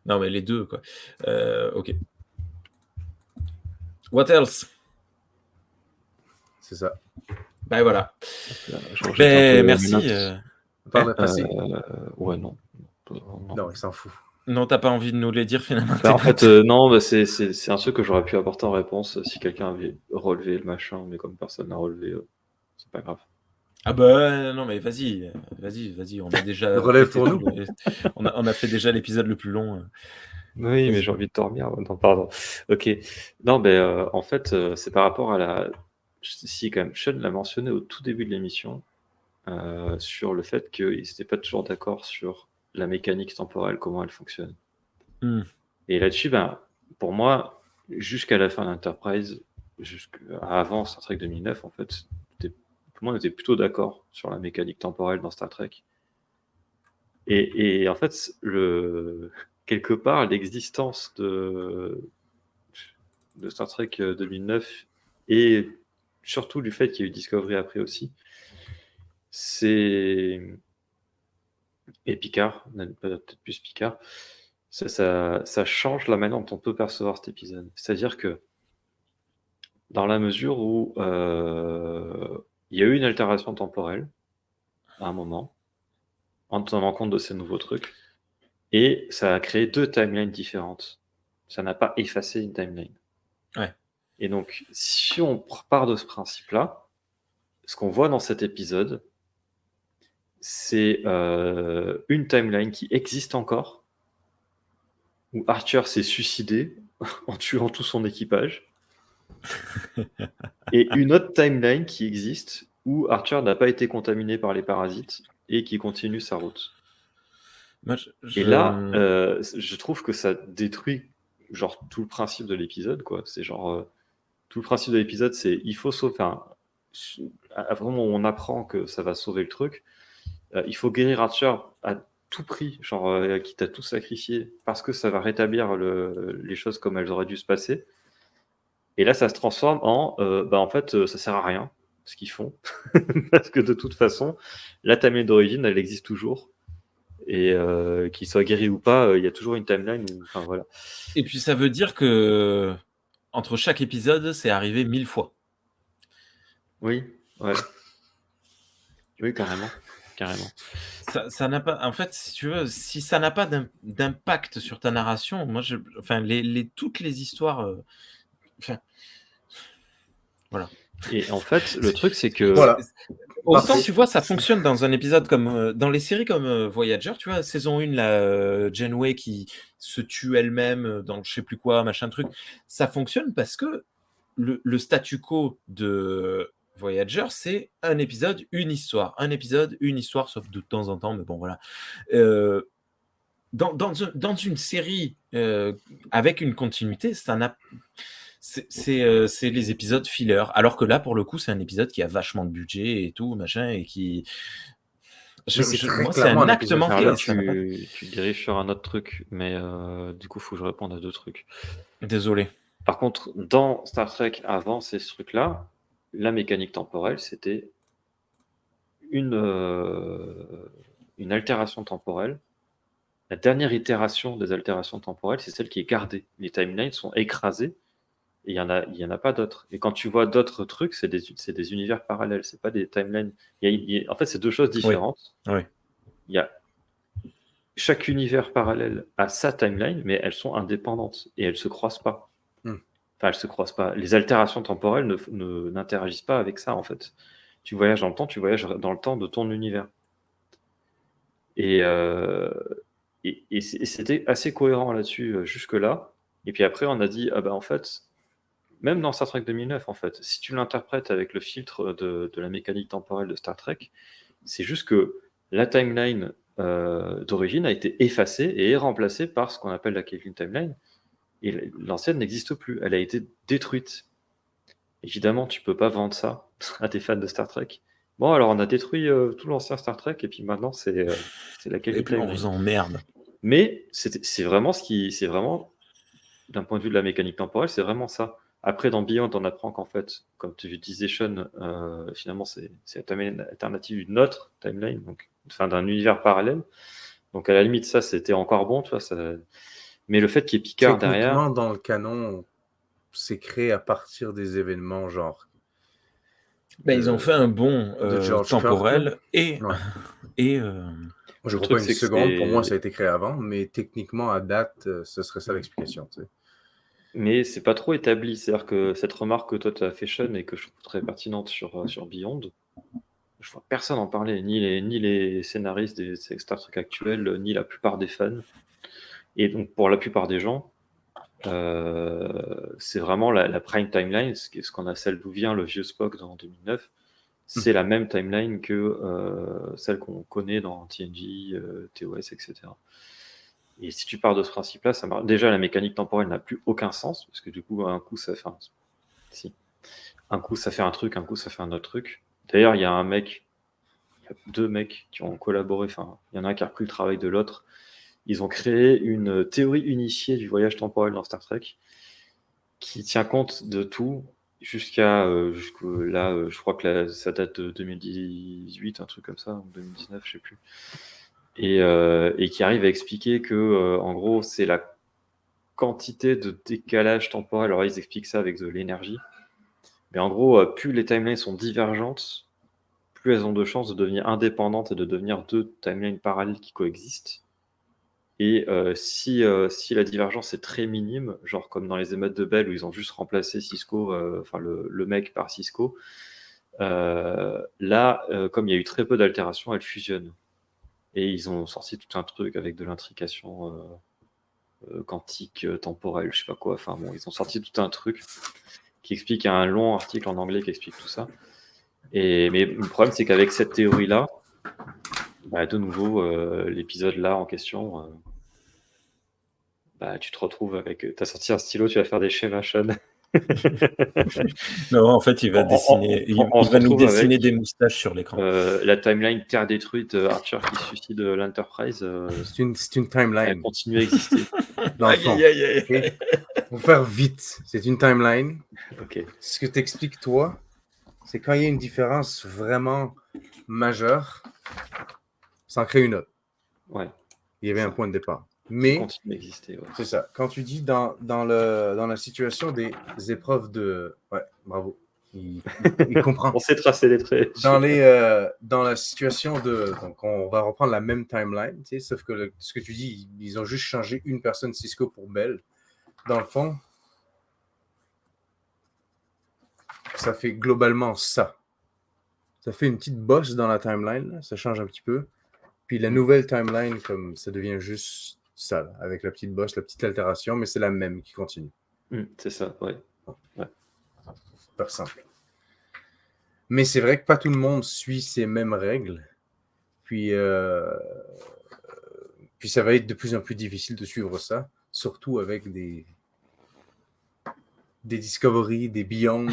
Non, mais les deux, quoi. Ok. What else? C'est ça. Ben voilà. Merci. Par le passé. Ouais, non. Non, il s'en fout. Non, t'as pas envie de nous les dire finalement? En fait, non, c'est un truc que j'aurais pu apporter en réponse si quelqu'un avait relevé le machin, mais comme personne n'a relevé, c'est pas grave. Ah bah non, mais vas-y, on a déjà... Relève pour nous. On a fait déjà l'épisode le plus long. Oui, mais j'ai envie de dormir. Non, pardon. Ok. Non, mais en fait, c'est par rapport à la... Si, quand même, Sean l'a mentionné au tout début de l'émission, sur le fait qu'ils n'étaient pas toujours d'accord sur la mécanique temporelle, comment elle fonctionne. Et là-dessus, pour moi, jusqu'à la fin d'Enterprise, avant Star Trek 2009, en fait, tout le monde était plutôt d'accord sur la mécanique temporelle dans Star Trek. Et en fait, quelque part, l'existence de Star Trek 2009 et surtout du fait qu'il y a eu Discovery après aussi, et Picard, peut-être plus Picard, ça change la manière dont on peut percevoir cet épisode. C'est-à-dire que dans la mesure où il y a eu une altération temporelle à un moment, en tenant compte de ces nouveaux trucs, et ça a créé 2 timelines différentes. Ça n'a pas effacé une timeline. Ouais. Et donc, si on part de ce principe-là, ce qu'on voit dans cet épisode, c'est une timeline qui existe encore, où Archer s'est suicidé en tuant tout son équipage, et une autre timeline qui existe, où Archer n'a pas été contaminé par les parasites et qui continue sa route. Moi, Et là, je trouve que ça détruit genre tout le principe de l'épisode, quoi. C'est genre tout le principe de l'épisode, c'est il faut sauver. Enfin, à vraiment on apprend que ça va sauver le truc, il faut guérir Archer à tout prix, genre quitte à tout sacrifier, parce que ça va rétablir les choses comme elles auraient dû se passer. Et là, ça se transforme en, en fait, ça sert à rien ce qu'ils font, parce que de toute façon, la timeline d'origine, elle existe toujours. Et qu'il soit guéri ou pas, il y a toujours une timeline. Enfin, voilà. Et puis ça veut dire que entre chaque épisode, c'est arrivé 1000 fois. Oui, ouais. Oui, carrément. Ça n'a pas. En fait, si tu veux, si ça n'a pas d'impact sur ta narration, moi, enfin, toutes les histoires. Enfin, voilà. Et en fait, le truc, c'est que. Voilà. Autant Parfait. tu vois, ça fonctionne dans un épisode comme dans les séries comme Voyager, tu vois, saison 1, la Janeway qui se tue elle-même dans je sais plus quoi, machin truc. Ça fonctionne parce que le statu quo de Voyager, c'est un épisode, une histoire. Un épisode, une histoire, sauf de temps en temps, mais bon, voilà. Dans une série avec une continuité, ça n'a. C'est les épisodes filler. Alors que là, pour le coup, c'est un épisode qui a vachement de budget et tout, machin, et qui. Moi, c'est un acte manqué. Alors là, tu diriges sur un autre truc, mais du coup, il faut que je réponde à 2 trucs. Désolé. Par contre, dans Star Trek, avant ces trucs-là, la mécanique temporelle, c'était une altération temporelle. La dernière itération des altérations temporelles, c'est celle qui est gardée. Les timelines sont écrasées et il y en a pas d'autres. Et quand tu vois d'autres trucs, c'est des univers parallèles, c'est pas des timelines. En fait, c'est 2 choses différentes. Oui. Il y a chaque univers parallèle a sa timeline, mais elles sont indépendantes et elles se croisent pas. Enfin, elles se croisent pas. Les altérations temporelles n'interagissent pas avec ça, en fait. Tu voyages dans le temps, tu voyages dans le temps de ton univers. Et c'était assez cohérent là-dessus jusque-là. Et puis après, on a dit, en fait, même dans Star Trek 2009, en fait, si tu l'interprètes avec le filtre de la mécanique temporelle de Star Trek, c'est juste que la timeline d'origine a été effacée et est remplacée par ce qu'on appelle la Kelvin Timeline. Et l'ancienne n'existe plus, elle a été détruite. Évidemment, tu peux pas vendre ça à tes fans de Star Trek. Bon, alors on a détruit tout l'ancien Star Trek et puis maintenant c'est la Kelvin Et puis on Timeline. vous emmerde. Mais c'est vraiment d'un point de vue de la mécanique temporelle, c'est vraiment ça. Après, dans Beyond, on apprend qu'en fait, comme tu disais, Sean, finalement, c'est la timeline alternative d'une autre timeline, donc d'un univers parallèle. Donc à la limite, ça, c'était encore bon, tu vois. Mais le fait qu'il y ait Picard derrière. Techniquement, dans le canon, c'est créé à partir des événements genre. Ils ont fait un bond temporel Kirk, et je ne crois pas une seconde, pour moi ça a été créé avant, mais techniquement à date, ce serait ça l'explication. Tu sais. Mais c'est pas trop établi, c'est-à-dire que cette remarque que toi tu as fait, Sean, et que je trouve très pertinente sur Beyond, je vois personne en parler, ni les scénaristes des Star Trek actuels, ni la plupart des fans. Et donc pour la plupart des gens, c'est vraiment la prime timeline, ce qu'on a celle d'où vient le vieux Spock dans 2009. C'est la même timeline que celle qu'on connaît dans TNG, TOS, etc. Et si tu pars de ce principe-là, ça marche. Déjà, la mécanique temporelle n'a plus aucun sens, parce que du coup, un coup, ça fait un coup, ça fait un truc, un coup, ça fait un autre truc. D'ailleurs, il y a 2 mecs qui ont collaboré, enfin, il y en a un qui a repris le travail de l'autre. Ils ont créé une théorie unifiée du voyage temporel dans Star Trek qui tient compte de tout jusque là, je crois que ça date de 2018, un truc comme ça, ou 2019, je sais plus. Et qui arrive à expliquer que, en gros, c'est la quantité de décalage temporel. Alors, ils expliquent ça avec de l'énergie. Mais en gros, plus les timelines sont divergentes, plus elles ont de chances de devenir indépendantes et de devenir 2 timelines parallèles qui coexistent. Et si la divergence est très minime, genre comme dans les émeutes de Bell où ils ont juste remplacé Cisco, enfin le mec par Cisco, là, comme il y a eu très peu d'altérations, elles fusionnent. Et ils ont sorti tout un truc avec de l'intrication quantique, temporelle, je sais pas quoi. Enfin bon, ils ont sorti tout un truc qui explique un long article en anglais qui explique tout ça. Mais le problème, c'est qu'avec cette théorie-là, de nouveau, l'épisode là en question, tu te retrouves avec. T'as sorti un stylo, tu vas faire des schémas, Sean. Non, en fait, il va dessiner, il on se va nous retrouve dessiner avec, des moustaches sur l'écran. la timeline Terre détruite, Archer qui se suicide l'Enterprise. C'est une Elle timeline, continue à exister. dans le fond. Aïe, aïe, aïe, aïe. Ok. Pour faire vite, c'est une timeline. Ok. Ce que t'expliques, toi, c'est quand il y a une différence vraiment majeure, ça en crée une autre. Ouais. Il y avait Ça. un point de départ. Ça Mais continue d'exister. Ouais. c'est ça. Quand tu dis dans la situation des épreuves de... Ouais, bravo. Il comprend. On sait tracer les traits. Dans la situation de... Donc, on va reprendre la même timeline, tu sais, sauf que ce que tu dis, ils ont juste changé une personne Cisco pour Bell. Dans le fond, ça fait globalement ça. Ça fait une petite bosse dans la timeline, là, ça change un petit peu. Puis la nouvelle timeline, comme ça devient juste ça, là, avec la petite bosse, la petite altération, mais c'est la même qui continue. C'est ça, ouais. Super simple. Mais c'est vrai que pas tout le monde suit ces mêmes règles. Puis ça va être de plus en plus difficile de suivre ça, surtout avec des Discovery, des Beyond,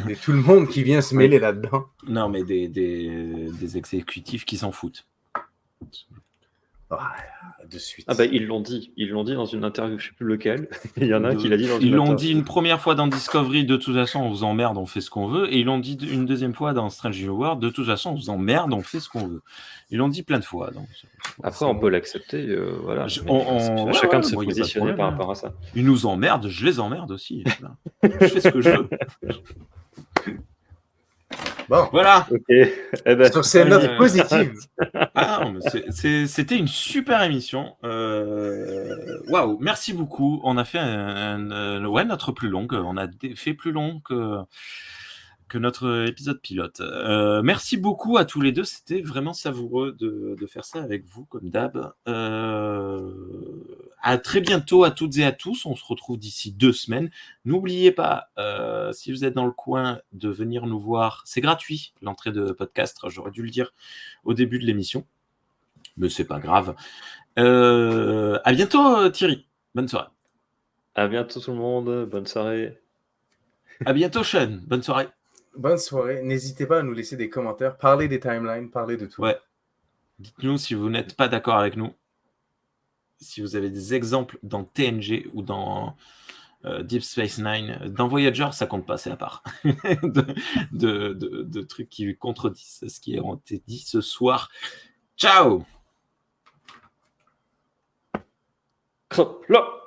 des tout le monde qui vient se mêler là-dedans. Non, mais des exécutifs qui s'en foutent. De suite. Ils l'ont dit dans une interview, je sais plus lequel. Il y en a un qui l'a dit dans une Ils l'ont interview. dit une première fois dans Discovery, de toute façon on vous emmerde, on fait ce qu'on veut. Et ils l'ont dit une deuxième fois dans Strange New World, de toute façon on vous emmerde, on fait ce qu'on veut. Ils l'ont dit plein de fois. Donc, après, on peut l'accepter, voilà. Ouais, chacun de se moi, y a pas de positionner problème, par hein. rapport à ça. Ils nous emmerdent, je les emmerde aussi. Je fais ce que je veux. Bon, Voilà. Ok. sur ces notes positives. Ah non, mais c'était une super émission. Waouh, merci beaucoup. On a fait notre plus longue. On a fait plus long que notre épisode pilote. Merci beaucoup à tous les deux. C'était vraiment savoureux de faire ça avec vous, comme d'hab. À très bientôt à toutes et à tous. On se retrouve d'ici 2 semaines. N'oubliez pas, si vous êtes dans le coin, de venir nous voir. C'est gratuit, l'entrée de podcast. J'aurais dû le dire au début de l'émission. Mais c'est pas grave. À bientôt, Thierry. Bonne soirée. À bientôt tout le monde. Bonne soirée. À bientôt, Sean. Bonne soirée. Bonne soirée. N'hésitez pas à nous laisser des commentaires. Parlez des timelines, parlez de tout. Ouais. Dites-nous si vous n'êtes pas d'accord avec nous. Si vous avez des exemples dans TNG ou dans Deep Space Nine. Dans Voyager, ça compte pas, c'est à part. de trucs qui contredisent ce qui a été dit ce soir. Ciao! Là.